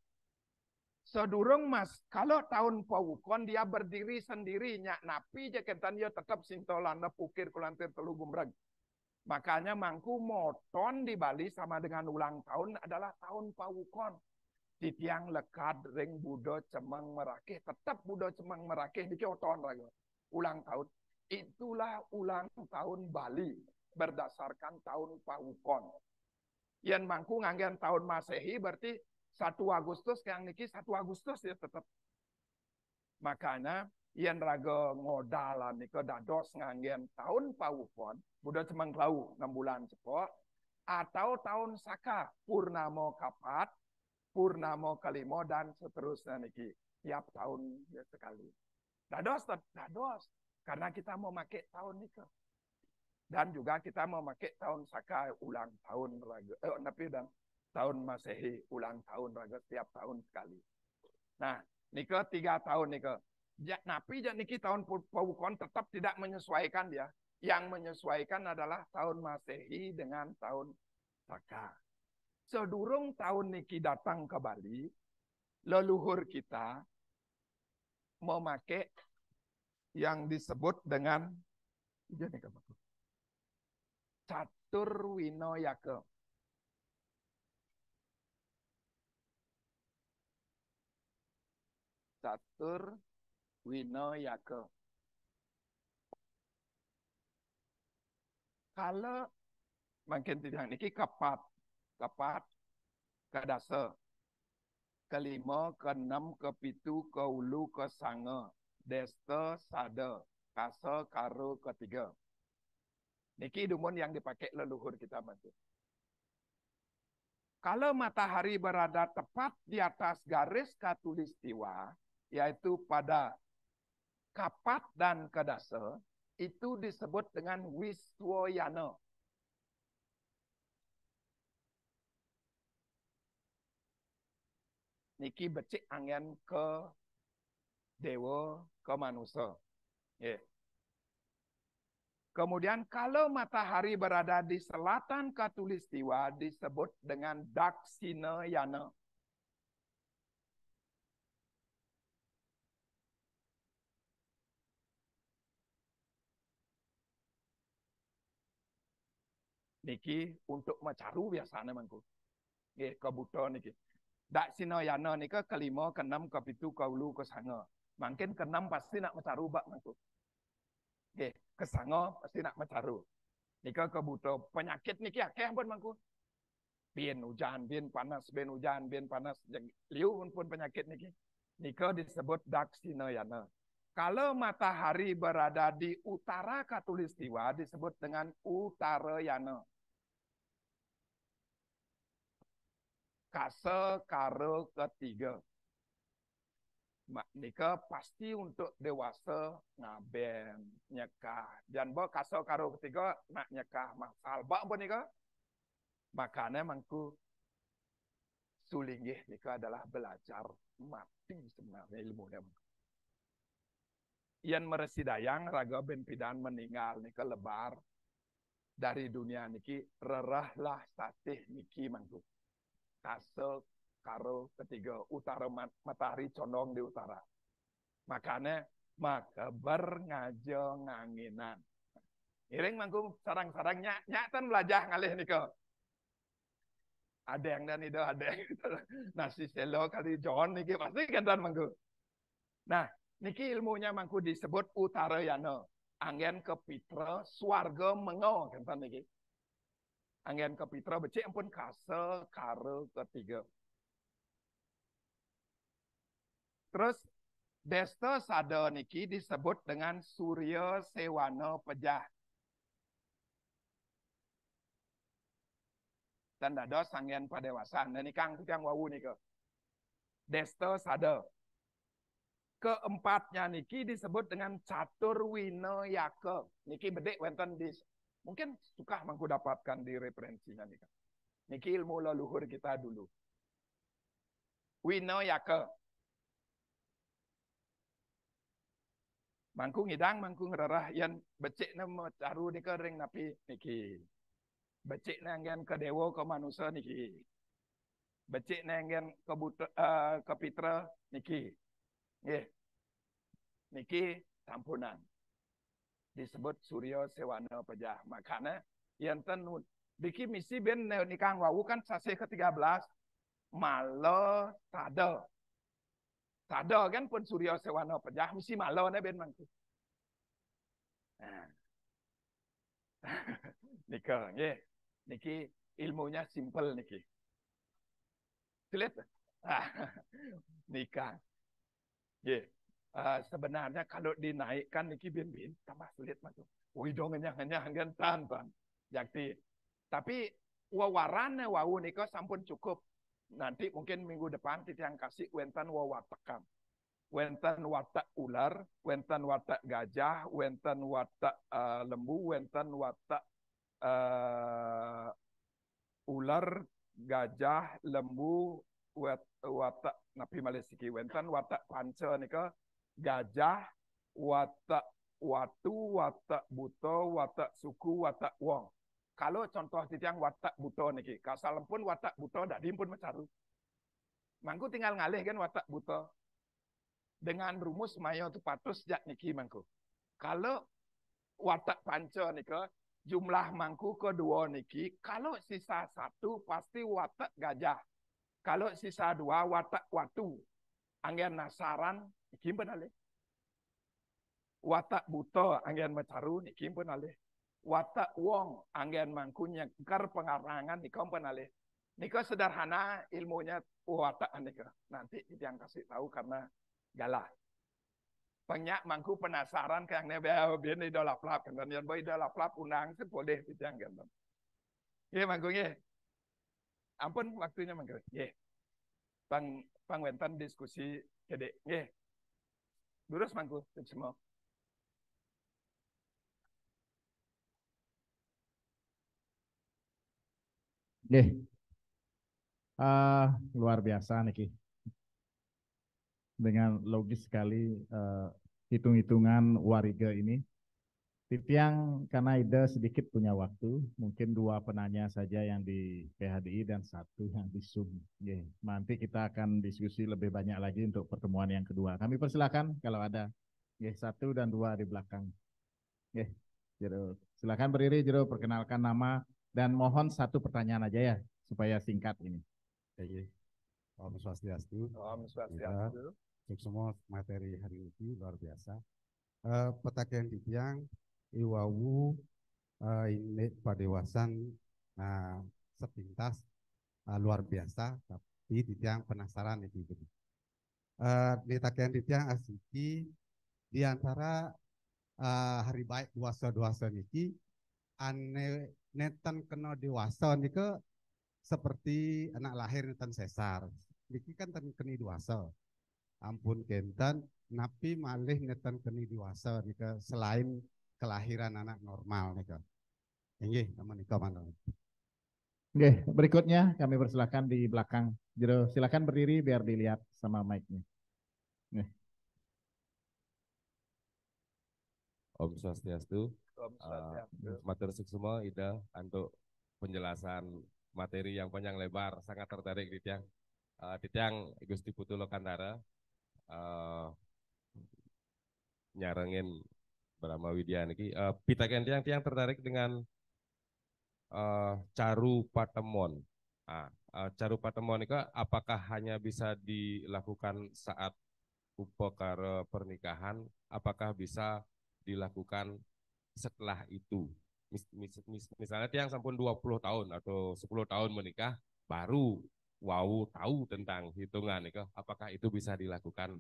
Sedurung Mas, kalau tahun Pawukon dia berdiri sendiri nyak napi jaketan dia tetap sintolanda pukir kulantir telu gumreg. Makanya mangku moton di Bali sama dengan ulang tahun adalah tahun Pawukon. Di tiang lekat ring Budo Cemeng Merakih, tetap Budo Cemeng Merakih di Kyoton lagi. Ulang tahun. Itulah ulang tahun Bali berdasarkan tahun Pawukon. Yang mangku nganggen tahun Masehi berarti 1 Agustus yang niki 1 Agustus ya tetap. Makanya yang raga ngodalan nika dados nganggen tahun Pawukon, Budo Cemeng Klau 6 bulan cepo, atau tahun Saka Purnamo Kapat, Purnamo kelima dan seterusnya niki tiap tahun ya sekali. Dados karena kita mau pakai tahun niki. Dan juga kita mau pakai tahun Saka ulang tahun raga dan tahun Masehi ulang tahun raga setiap tahun sekali. Nah, niki 3 tahun niki. Napi niki tahun Pawukon tetap tidak menyesuaikan dia. Yang menyesuaikan adalah tahun Masehi dengan tahun Saka. Sedurung tahun niki datang ke Bali, leluhur kita memakai yang disebut dengan Catur Winoyake. Catur Winoyake. Kalau Makin tidak niki kepat kedasa. Kelima, keenam, kepitu, keulu, kesanga, desta, sada, kasa, karo, ketiga. Niki dumun yang dipakai leluhur kita bantu. Kalau matahari berada tepat di atas garis khatulistiwa, yaitu pada kapat dan kedasa, itu disebut dengan wiswayana. Niki becik angin ke dewa, ke manusia. Yeah. Kemudian kalau matahari berada di selatan khatulistiwa disebut dengan Dakshinayana. Niki untuk macaru biasanya mangku. Nggih, kebuta niki. Dakshinayana nika kelima, keenam, kepitu, keulu, kesanga. Makin keenam pasti nak macaru bak mangku. Nggih, kesanga pasti nak macaru. Nika kebuta penyakit niki akeh pun mangku. Bin hujan, bin panas, bin hujan, bin panas. Liu pun penyakit niki. Nika disebut Dakshinayana. Kalau matahari berada di utara khatulistiwa disebut dengan Uttarayana. Kasa, karo, ketiga. Nika pasti untuk dewasa ngaben, nyekah. Dan bawa kasa, karo, ketiga nak nyekah masal. Bawa pun nika. Makanya mangku sulinggih nika adalah belajar mati sebenarnya ilmunya. Ian meresidayang raga ben pidan meninggal nika lebar dari dunia niki rerahlah satih niki mangku. Kasa, karo, ketiga, utara matahari condong di utara. Makanya maka berngajo nganginan. Iring mangku sarang-sarangnya nyatan belajar ngalih nika. Ada yang dan itu ada yang nasi selo kali John niki pasti kendan mangku. Nah, niki ilmunya mangku disebut Uttarayana. Angin kepitra swarga mengo kendan niki. Angin kepitra becik ampun kasa, karo, ketiga. Terus desta sada niki disebut dengan Surya Sewana Pejah. Dan ada sangyan padewasan. Dan ikang tukang wawu nika. Desta sada. Keempatnya niki disebut dengan Catur Winayaka. Niki bedek wenten di mungkin suka mangku dapatkan di referensinya nika. Niki ilmu leluhur kita dulu. Winayaka. Mangku ngidang, mangku ngerarah yang becikna macaru nika ring napi niki. Becikna angin ke dewa ke manusia niki. Becikna angin ke pitra niki. Nggih. Niki sampunan. Disebut Surya Sewana Pejah. Makanya yang tenun biki misi ben nikang wawu kan sasih ke-13 malo tada. Tada kan pun Surya Sewana Pejah misi malo ne ben mangku. Nah. Nika nggih. Niki ilmunya simple niki. Sulit. Nikah. Nggih. Sebenarnya kalau dinaikkan niki bin tambah sulit masuk. Widong nyang-nyang tan. Jadi tapi wawarane wau nika sampun cukup. Nanti mungkin minggu depan kita yang kasih wenten wawatakan. Wenten watak ular, wenten watak gajah, wenten watak lembu, wenten watak ular, gajah, lembu, watak napi malesiki wenten watak panca nika gajah, watak watu, watak buta, watak suku, watak wong. Kalau contoh titiang watak buta niki, kasal pun watak buta dak pun mecaru. Mangku tinggal ngalih kan watak buta. Dengan rumus maya tu patus jak niki mangku. Kalau watak panca nika jumlah mangku kedua niki, kalau sisa satu pasti watak gajah. Kalau sisa dua watak watu. Angin nasaran niki pun alih. Watak buta angin mecaru niki pun alih. watak wong anggen mangkunya kar pengarangan nika penalih. Nika sederhana ilmunya watak nika. Nanti yang kasih tahu karena galah. Penyak mangku penasaran ke yang biar ni dah lap-lap kan dan boy dah lap-lap unang kan boleh pitang kan. Ye mangku ye. Ampun waktunya mangku. Ye. Pang wentan diskusi kedek. Ye. Lurus mangku semua. Ye. Luar biasa Niki. Dengan logis sekali hitung-hitungan Wariga ini. Titiang karena Ida sedikit punya waktu, mungkin 2 penanya saja yang di PHDI dan 1 yang di Zoom. Nanti kita akan diskusi lebih banyak lagi untuk pertemuan yang kedua. Kami persilakan kalau ada 1 dan 2 di belakang. Jero, silakan berdiri Jero, perkenalkan nama dan mohon 1 pertanyaan aja ya supaya singkat ini. Om Swastiastu. Om Swastiastu. Untuk semua materi hari ini luar biasa. Petakian Titiang Iwawu ini padewasan sepintas luar biasa, tapi Titiang penasaran itu. Di takian Titiang asiki di antara hari baik dewasa niki ane netan kena dewasa niki seperti anak lahir netan sesar. Niki kan ten keni dewasa. Ampun kentan napi malih netan keni dewasa nika selain kelahiran anak normal nika. Nggih, nama nika mangga. Oke, berikutnya kami persilakan di belakang. Jero, silakan berdiri biar dilihat sama mic-nya. Om Swastiastu. Om Swastiastu. Matur suksuma Ida untuk penjelasan materi yang panjang lebar, sangat tertarik Titiang. Titiang Gusti Putu Lokantara nyarengin Brahma Widya niki pitaken tiang tertarik dengan caru patemon. Caru patemon itu apakah hanya bisa dilakukan saat upakara pernikahan, apakah bisa dilakukan setelah itu? Misalnya tiang sampun 20 tahun atau 10 tahun menikah, baru tahu tentang hitungan itu, apakah itu bisa dilakukan?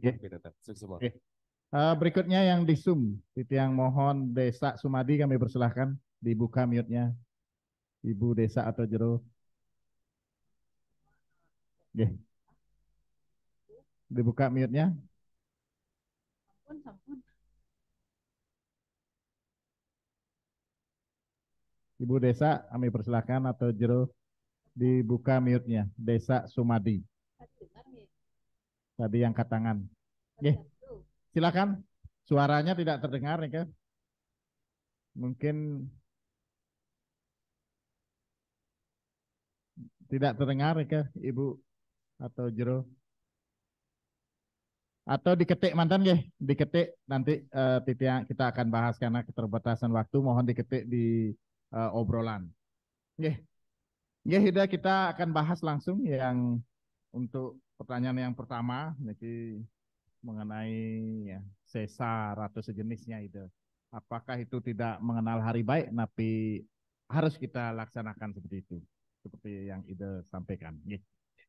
Berikutnya yang di Zoom, Titiang mohon Desa Sumadi kami persilahkan dibuka mute-nya. Ibu Desa atau Jero. Dibuka mute-nya. Ibu Desa kami persilahkan atau Jero dibuka mute-nya. Desa Sumadi. Tadi angkat tangan. Silakan, suaranya tidak terdengar nih kan? Mungkin tidak terdengar nih kan, Ibu atau Jero? Atau diketik mantan ya, diketik nanti kita akan bahas karena keterbatasan waktu. Mohon diketik di obrolan. Hida kita akan bahas langsung yang untuk pertanyaan yang pertama, jadi mengenai ya, sesar atau sejenisnya itu. Apakah itu tidak mengenal hari baik, tapi harus kita laksanakan seperti itu. Seperti yang Ida sampaikan.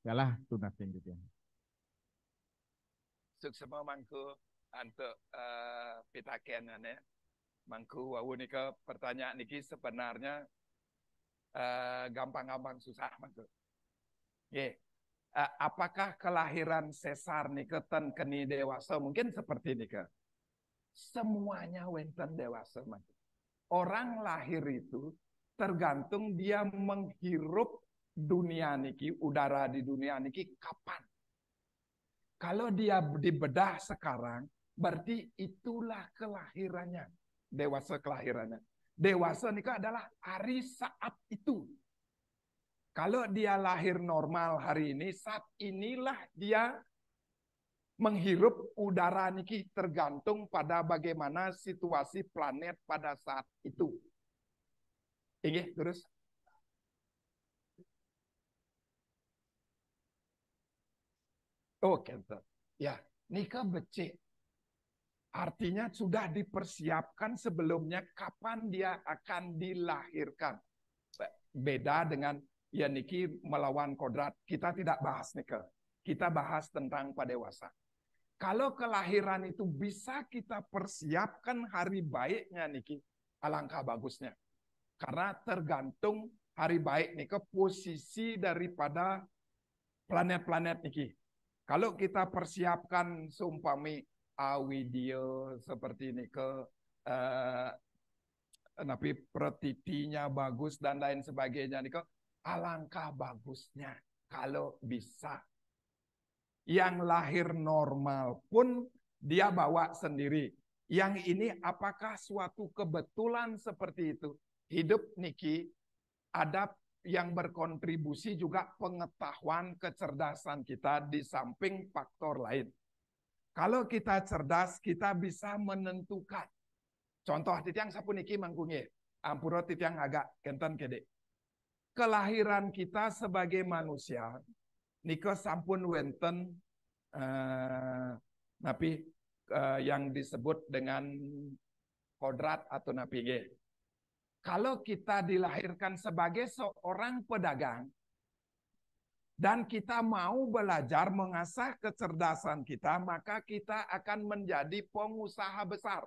Yalah, tunas gitu ya. Suksema mangku untuk pitakenannya. Mangku wawu nika pertanyaan niki sebenarnya gampang-gampang susah mangku. Apakah kelahiran sesar nika ten keni dewasa? Mungkin seperti nika. Semuanya wenten dewasa mangku. Orang lahir itu tergantung dia menghirup dunia niki, udara di dunia niki kapan. Kalau dia dibedah sekarang, berarti itulah kelahirannya. Dewasa kelahirannya. Dewasa nika adalah hari saat itu. Kalau dia lahir normal hari ini, saat inilah dia menghirup udara niki tergantung pada bagaimana situasi planet pada saat itu. Ini terus. Oke, ya, nika becik. Artinya sudah dipersiapkan sebelumnya kapan dia akan dilahirkan. Beda dengan ya niki melawan kodrat. Kita tidak bahas niki. Kita bahas tentang padewasa. Kalau kelahiran itu bisa kita persiapkan hari baiknya niki, alangkah bagusnya. Karena tergantung hari baik niki posisi daripada planet-planet niki. Kalau kita persiapkan seumpami awidio seperti ini tapi pretitinya bagus dan lain sebagainya nih alangkah bagusnya kalau bisa. Yang lahir normal pun dia bawa sendiri. Yang ini apakah suatu kebetulan seperti itu? Hidup niki ada yang berkontribusi juga pengetahuan kecerdasan kita di samping faktor lain. Kalau kita cerdas, kita bisa menentukan. Contoh titiang sapu niki mangkunge, ampura titiang agak kenten kede. Kelahiran kita sebagai manusia, niko sampun wenten napi yang disebut dengan kodrat atau napi ge. Kalau kita dilahirkan sebagai seorang pedagang dan kita mau belajar mengasah kecerdasan kita, maka kita akan menjadi pengusaha besar.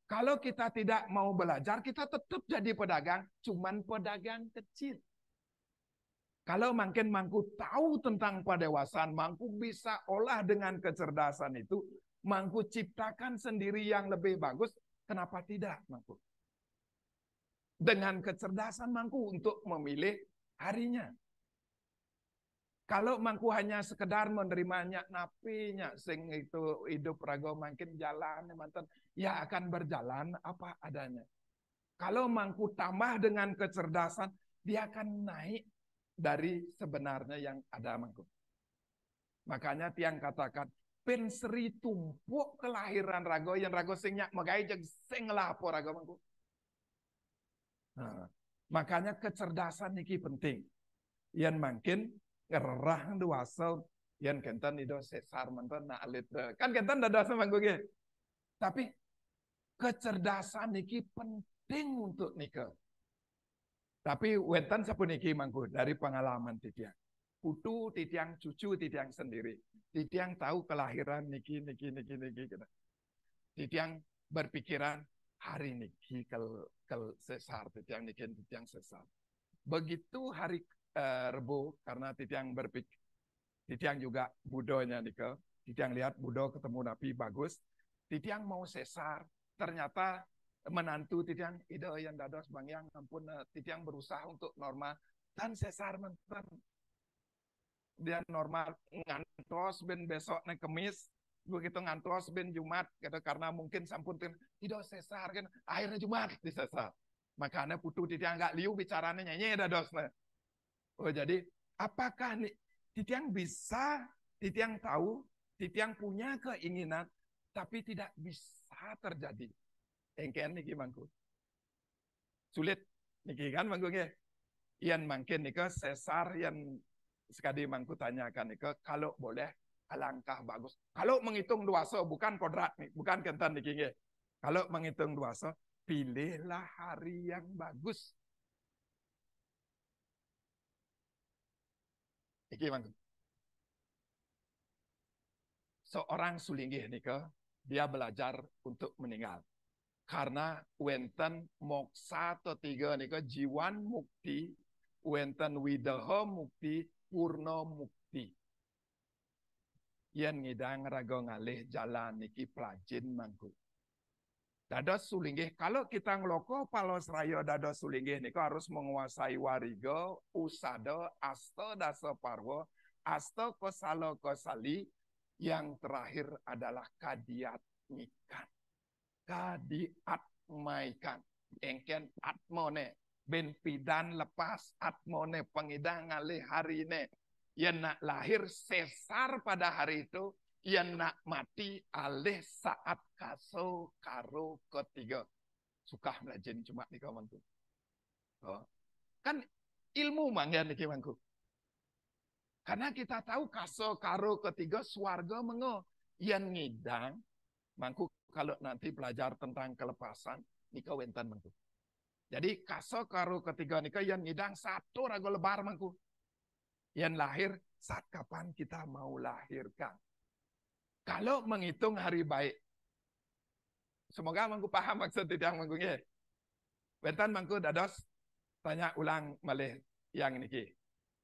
Kalau kita tidak mau belajar, kita tetap jadi pedagang, cuman pedagang kecil. Kalau makin mangku tahu tentang padewasaan, mangku bisa olah dengan kecerdasan itu, mangku ciptakan sendiri yang lebih bagus, kenapa tidak mangku? Dengan kecerdasan mangku untuk memilih harinya. Kalau mangku hanya sekedar menerimanya napinya, sing itu hidup rago makin jalan, mantan, ya akan berjalan apa adanya. Kalau mangku tambah dengan kecerdasan, dia akan naik dari sebenarnya yang ada mangku. Makanya tiang katakan, penseri tumpuk kelahiran rago, yang rago singnya magai jeg sing lapo rago mangku. Nah, makanya kecerdasan niki penting. Yang makin ngerah duasel yang kenten itu sesar mantan na alit kan kenten dada mangku ge. Tapi kecerdasan niki penting untuk nika. Tapi wenten sapun niki mangku dari pengalaman titiang. Putu titiang cucu titiang sendiri. Titiang tahu kelahiran niki. Titiang berpikiran hari niki kel sesar titiang sesar. Begitu hari Rebo karena titiang berpikir, titiang juga budonya nikel, titiang lihat budo ketemu napi bagus, titiang mau sesar, ternyata menantu titiang ide yang dados bang yang ampun titiang berusaha untuk normal dan sesar mentan dia normal ngantos ben besok naik kemis begitu ngantos ben Jumat gitu, karena mungkin sampun tidak sesar kan akhirnya Jumat di sesar makanya putu titiang nggak liu bicaranya nyanyi dadosnya. Oh jadi apakah nih titiang bisa, titiang tahu, titiang punya keinginan, tapi tidak bisa terjadi. Engken niki mangku. Sulit niki kan mangku nggih. Ian mangkin nika sesar yang sekali mangku tanyakan nika kalau boleh alangkah bagus. Kalau menghitung duaso bukan kodrat nih, bukan kenten niki nggih. Kalau menghitung duaso, pilihlah hari yang bagus. Iki mangku. Seorang sulinggih nika, dia belajar untuk meninggal. Karena wenten moksa atau tiga nika jiwan mukti, wenten widaha mukti, purna mukti. Yen ngidang raga ngalih jalan niki pelajin mangku. Dados sulinggih, kalau kita ngeloko palos raya dados sulinggih nika harus menguasai wariga, usada, asta dasa parwa, asta kosalo kosali, yang terakhir adalah kadiatmikan. Kadiatmaikan. Engken atmone, ben pidan lepas atmone pengidang ngalih hari ini. Yang nak lahir sesar pada hari itu, yang nak mati alih saat kaso karo ketiga. Suka belajar cuma nih kawanku. Oh. Kan ilmu mangga nih kawanku. Karena kita tahu kaso karo ketiga swarga mengo. Yang ngidang Mangku kalau nanti belajar tentang kelepasan, nika wenten mangku. Jadi kaso karo ketiga nika yang ngidang satu rago lebar mangku. Yang lahir saat kapan kita mau lahirkan. Kalau menghitung hari baik, semoga mangku paham maksud tiang mangku nggih. Wenten mangku dados tanya ulang malih yang niki.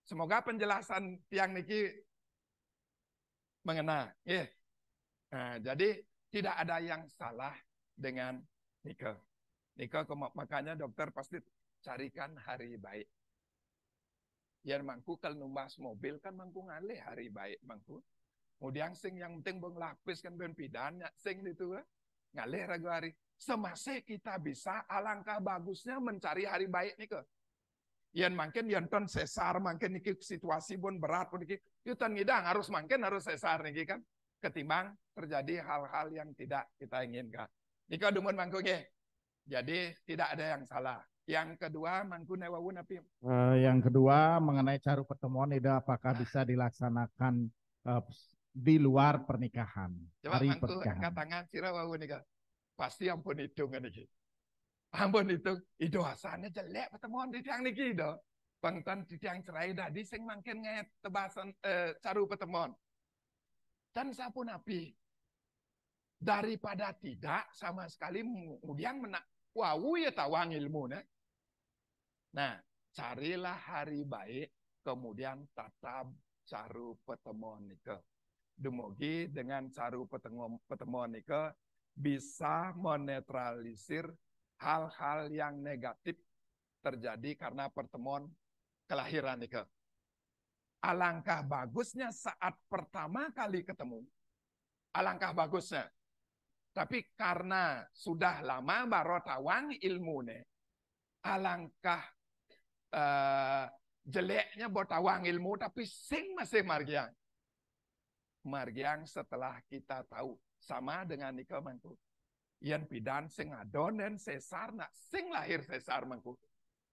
Semoga penjelasan tiang niki mengena. Yeah. Nah, jadi tidak ada yang salah dengan nika. Nika makanya dokter pasti carikan hari baik. Yang mangku kalau numbas mobil kan mangku ngalih hari baik mangku. Kemudian sing yang penting bang lapis kan ben pidan sing itu ngalih ragu hari. Semasa kita bisa alangkah bagusnya mencari hari baik nika. Yang makin yang ton sesar makin niki situasi pun berat pun niki yutan ngidang harus sesar niki kan ketimbang terjadi hal-hal yang tidak kita inginkan. Nika dumun mangku nggih. Jadi tidak ada yang salah. Yang kedua mangku newawu napi. Yang kedua mengenai cara pertemuan itu apakah bisa dilaksanakan di luar pernikahan. Coba hari mangku pernikahan. angkat tangan sira wawu nika. Pasti ampun hitungan niki. Ampun hitung, itu asalnya jelek pertemuan di tiang niki do. Bangtan di tiang cerai dadi sing mangken ngayat tebasan caru pertemuan. Dan sapun api daripada tidak sama sekali kemudian wawu ya tawang ilmu nah carilah hari baik kemudian tatap caru pertemuan nika dumugi dengan caru pertemuan nika bisa menetralisir hal-hal yang negatif terjadi karena pertemuan kelahiran nika. Alangkah bagusnya saat pertama kali ketemu. Alangkah bagusnya. Tapi karena sudah lama baru tawang ilmune, alangkah jeleknya buat tawang ilmu, tapi sing masih margiang. Margiang setelah kita tahu. Sama dengan nikah mangku. Yang pidan sing adon dan sesar, nak sing lahir sesar mangku.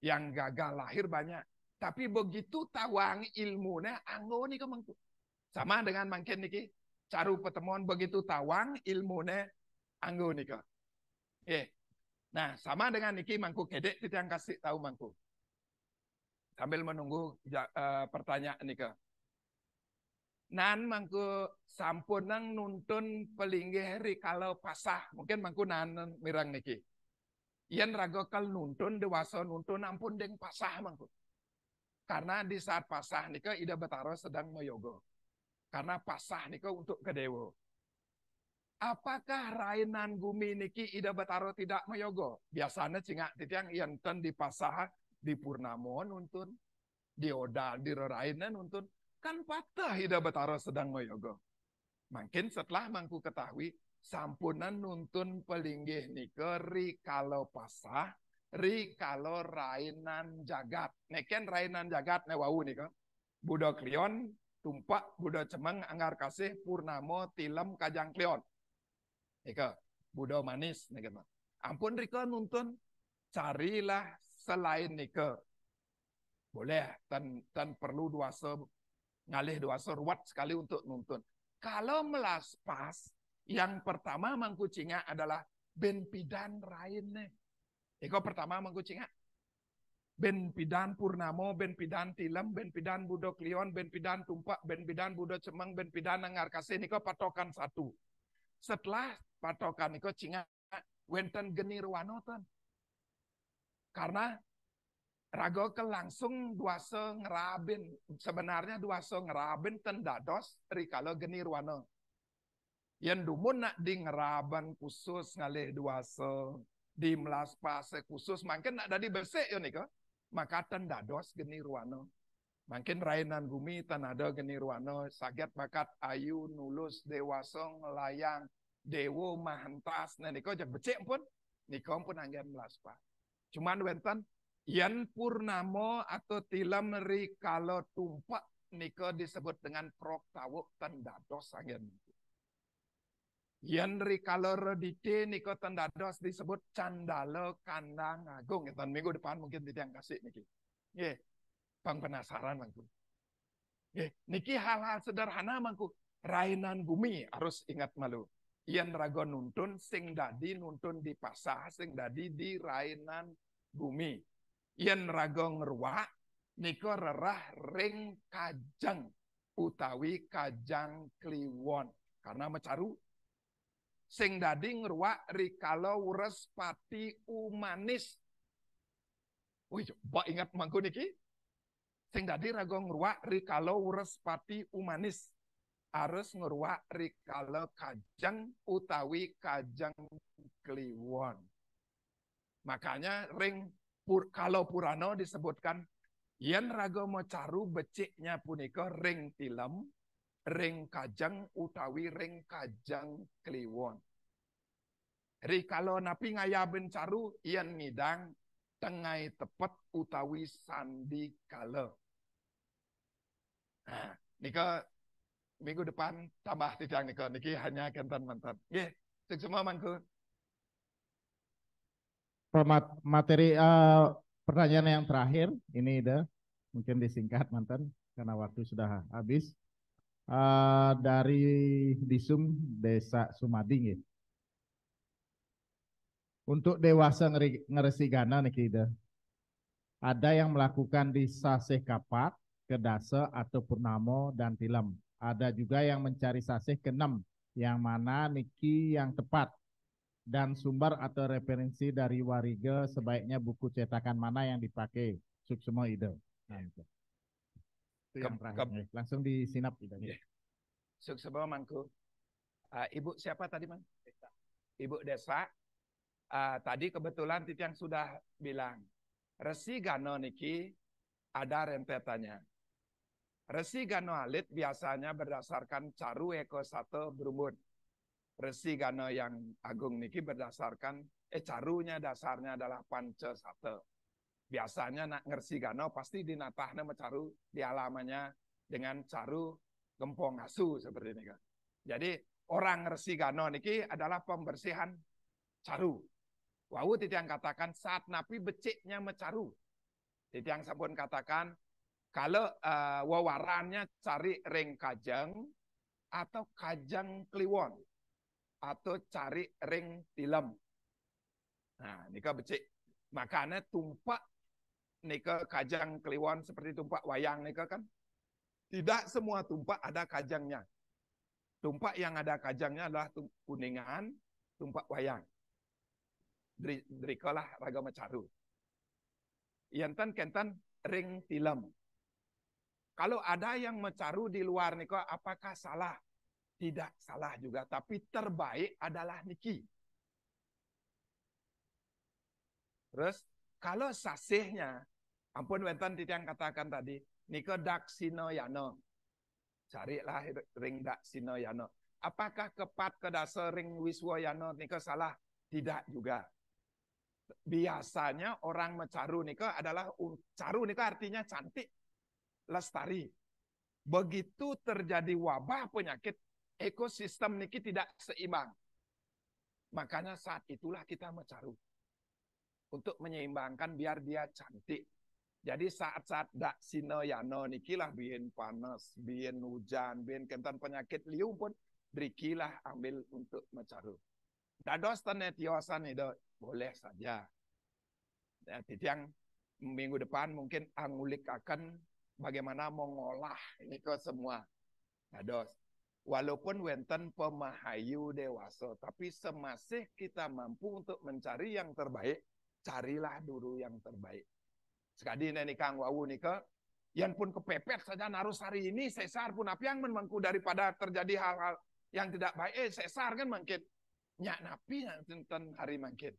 Yang gagal lahir banyak. Tapi begitu tawang ilmunya, anggo nikah mangku. Sama dengan mungkin niki, caru pertemuan begitu tawang ilmunya, anggo nika. Nah, sama dengan niki mangku kedek kita yang kasih tahu mangku. Sambil menunggu pertanyaan nika. Nan mangku sampun nang nuntun pelinggih hari kalau pasah. Mungkin mangku nan mirang niki. Yen rago kal nuntun dewasa nuntun ampun deng pasah mangku. Karena di saat pasah nika Ida Betara sedang meyogo. Karena pasah nika untuk kedewo. Apakah rainan gumi niki Ida Betara tidak meyogo? Biasanya cingak titiang enten di pasah di Purnamo nuntun, di Oda di rainan nuntun, kan patah Ida Betara sedang meyogo. Makin setelah mangku ketahui sampunan nuntun pelinggih nika ri kalau pasah, ri kalau rainan jagat. Neken rainan jagat newau nika. Budo Klion tumpak Budo Cemeng Anggar Kasih Purnamo Tilem Kajang Klion. Nika, Budo manis nika. Ampun rika nuntun carilah selain nika. Boleh tan perlu duasa ngalih duasa ruwat sekali untuk nuntun. Kalau melaspas yang pertama mangku cinga adalah ben pidan raine. Iko pertama mangku cinga. Ben pidan Purnamo, ben pidan Tilem, ben pidan Budo Klion, ben pidan Tumpak, ben pidan Budo Cemeng, ben pidan Anggar Kasih niko patokan satu. Setelah patokan niko cinga wenten genirwano tan. Karena rago ke langsung duasa ngerabin. Sebenarnya duasa ngerabin tendados rikalo genirwano. Yang dumun nak di ngeraban khusus ngalih duasa. Di melas pase khusus. Makin nak dari bersih yo niko. Maka tendados genirwano. Makin rainan bumi tanada genirwano. Saget bakat ayu nulus dewasa ngelayang. Dewo mahentas. Nah niko jak becek pun. Niko pun anggen melas pas. Cuman wenten. Yan Purnamo atau Tilem rikalo tumpak niko disebut dengan proktawuk tendados anggen. Yan rikalo redite niko tendados disebut candalo kandang agung. Dan minggu depan mungkin tidak kasih niki. Ye, bang penasaran mangku. Ye, niki hal-hal sederhana mangku. Rainan bumi harus ingat malu. Yen raga nuntun sing dadi nuntun di pasah, sing dadi di rainan bumi. Yen raga ngeruak nika rerah ring kajang utawi kajang kliwon. Karena mecaru sing dadi ngeruak rikala wures pati umanis. Wih, coba ingat mangku niki. Sing dadi raga ngeruak rikala wures pati umanis. Harus ngeruak rikala kajang utawi kajang kliwon. Makanya kalau Purana disebutkan yen raga mecaru beciknya punika ring tilem, ring kajang utawi ring kajang kliwon. Rikala napi ngaya bencaru yen ngidang tengai tepet utawi sandi kala. Nah, nika minggu depan tambah titiang nika niki hanya kenten mantan. Nggih, sing semua mangku. Materi pertanyaan yang terakhir ini mungkin disingkat mantan karena waktu sudah habis. Dari Disum Desa Sumading ya. Untuk dewasa ngeresigana niki ada yang melakukan di saseh kapak, kedasa atau purnamo dan tilam. Ada juga yang mencari saseh ke-6 yang mana niki yang tepat dan sumber atau referensi dari warga sebaiknya buku cetakan mana yang dipakai. Suksema ide. Nah, itu yang terakhir. Langsung disinap idenya. Suksema mangku. Ibu siapa tadi man? Ibu Desa. Tadi kebetulan Titiang sudah bilang. Resi Gano niki ada rentetannya. Resi Gano alit biasanya berdasarkan caru eko satu berumbun. Resi Gano yang agung niki berdasarkan carunya dasarnya adalah panca satu. Biasanya nak ngersi Gano pasti dinatahnya mecaru di alamannya dengan caru gempong asu seperti ini kan. Jadi orang ngersi Gano niki adalah pembersihan caru. Wau Titiang katakan saat napi beciknya mecaru. Titiang sampun katakan kalau wawarannya cari ring kajang atau kajang kliwon atau cari ring tilem. Nah, nika becik. Makanya tumpak nika kajang kliwon seperti tumpak wayang nika kan. Tidak semua tumpak ada kajangnya. Tumpak yang ada kajangnya adalah kuningan, tumpak wayang. Drikalah raga mecaru. Yantan kentan ring tilem. Kalau ada yang mecaru di luar niko apakah salah? Tidak salah juga, tapi terbaik adalah niki. Terus kalau sasihnya, ampun wenten Titiang katakan tadi, niko daksino yano. Carilah ring daksino yano. Apakah kepat ke dasar ring wiswa yano niko salah? Tidak juga. Biasanya orang mecaru niko adalah caru niko artinya cantik, lestari. Begitu terjadi wabah penyakit, ekosistem niki tidak seimbang. Makanya saat itulah kita mecaru. Untuk menyeimbangkan biar dia cantik. Jadi saat-saat dak sino yano nikilah bikin panas, bikin hujan, bikin kentan penyakit liu pun berikilah ambil untuk mecaru. Dados tenetiosan itu boleh saja. Ya, Titiang minggu depan mungkin angulik akan bagaimana mengolah ini ke semua. Dados. Walaupun wenten pemahayu dewasa, tapi semasih kita mampu untuk mencari yang terbaik, carilah dulu yang terbaik. Sekali ini Kang Wawu nika, yang pun kepepet saja narus hari ini, sesar pun apa yang memangku daripada terjadi hal-hal yang tidak baik, sesar kan mungkin. Nyak napi yang tenten hari mungkin.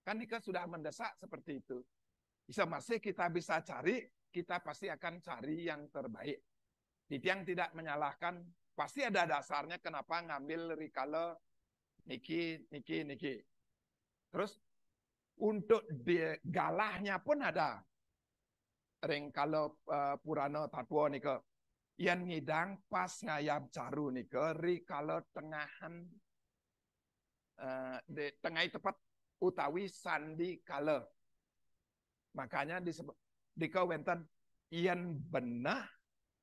Kan nika sudah mendesak seperti itu. Bisa masih kita bisa cari, kita pasti akan cari yang terbaik. Titiang tidak menyalahkan, pasti ada dasarnya kenapa ngambil rikala niki. Terus untuk galahnya pun ada. Ring kalau Purana Tatwa nika, yang ngidang pas ngayab caru nika, rikala tengahan tengah tepat utawi sandi kala. Makanya disebut dikau wenten ian benah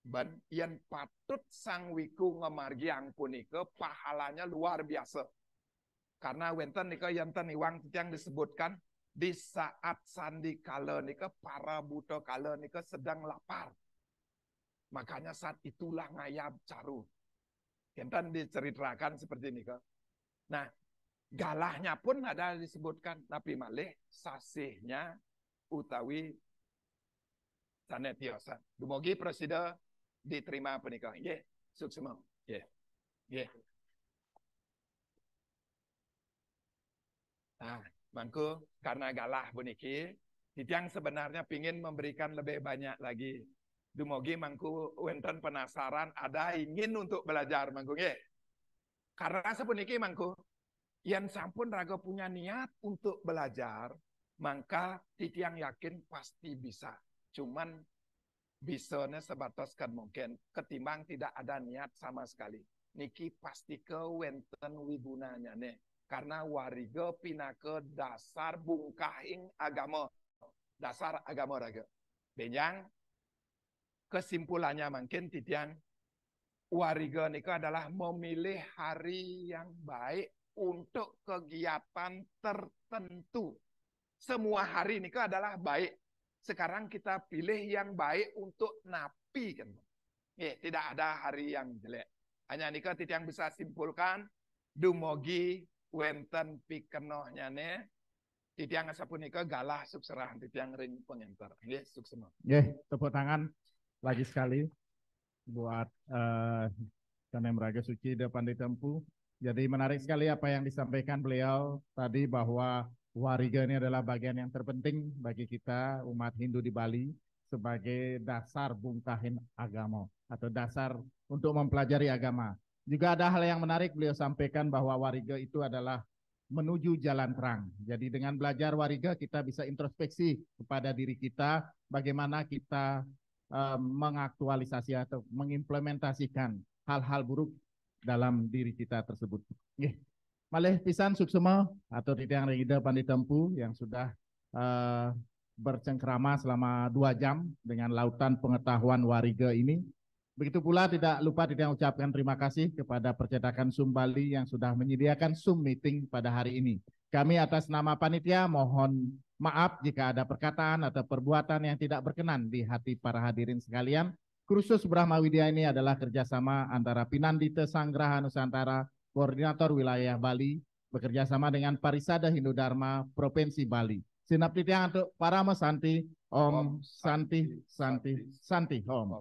Ben yen patut sang wiku ngemargiang punika pahalanya luar biasa. Karena wenten nika yenten iwang yang disebutkan di saat sandi kala nika para buta kala nika sedang lapar. Makanya saat itulah ngayab caru. Yenten diceritakan seperti ini. Nah, galahnya pun ada disebutkan, tapi malih sasihnya utawi sanetiosan. Dumugi presida diterima penikah. Nggih, suksema. Nggih. Nggih. Nah, mangku karena galah puniki, titiang sebenarnya pingin memberikan lebih banyak lagi. Dumugi mangku wenten penasaran, ada ingin untuk belajar mangku nggih. Karena sepuniki mangku yang sampun raga punya niat untuk belajar, maka titiang yakin pasti bisa. Cuman bisanya sebatas kan mungkin ketimbang tidak ada niat sama sekali. Niki pasti ke wenten wibunanya nih. Karena wariga pinake dasar bungkahing agama. Dasar agama raga. Benjang kesimpulannya mungkin titiang wariga nika adalah memilih hari yang baik untuk kegiatan tertentu. Semua hari nika adalah baik. Sekarang kita pilih yang baik untuk napi kan. Tidak ada hari yang jelek. Hanya nika titiang bisa simpulkan dumugi wenten pikenohnya ne titiang asapunika galah sukserah titiang ring pengenter. Nggih suksema. Nggih, tepuk tangan lagi sekali buat Kanem Raga Suci depan ditempu. Jadi menarik sekali apa yang disampaikan beliau tadi bahwa wariga ini adalah bagian yang terpenting bagi kita umat Hindu di Bali sebagai dasar bungkahin agama atau dasar untuk mempelajari agama. Juga ada hal yang menarik beliau sampaikan bahwa wariga itu adalah menuju jalan terang. Jadi dengan belajar wariga kita bisa introspeksi kepada diri kita bagaimana kita mengaktualisasi atau mengimplementasikan hal-hal buruk dalam diri kita tersebut. Malih pisan suksema atau titiang regida panditempu yang sudah bercengkrama selama 2 jam dengan lautan pengetahuan wariga ini. Begitu pula tidak lupa titiang ucapkan terima kasih kepada Percetakan Sum Bali yang sudah menyediakan Zoom meeting pada hari ini. Kami atas nama panitia mohon maaf jika ada perkataan atau perbuatan yang tidak berkenan di hati para hadirin sekalian. Kursus Brahma Widya ini adalah kerjasama antara Pinandita Sanggraha Nusantara, Koordinator Wilayah Bali, bekerja sama dengan Parisada Hindu Dharma Provinsi Bali. Sinap titiang untuk para Santi, Om Santi, Santi, Santi, Om.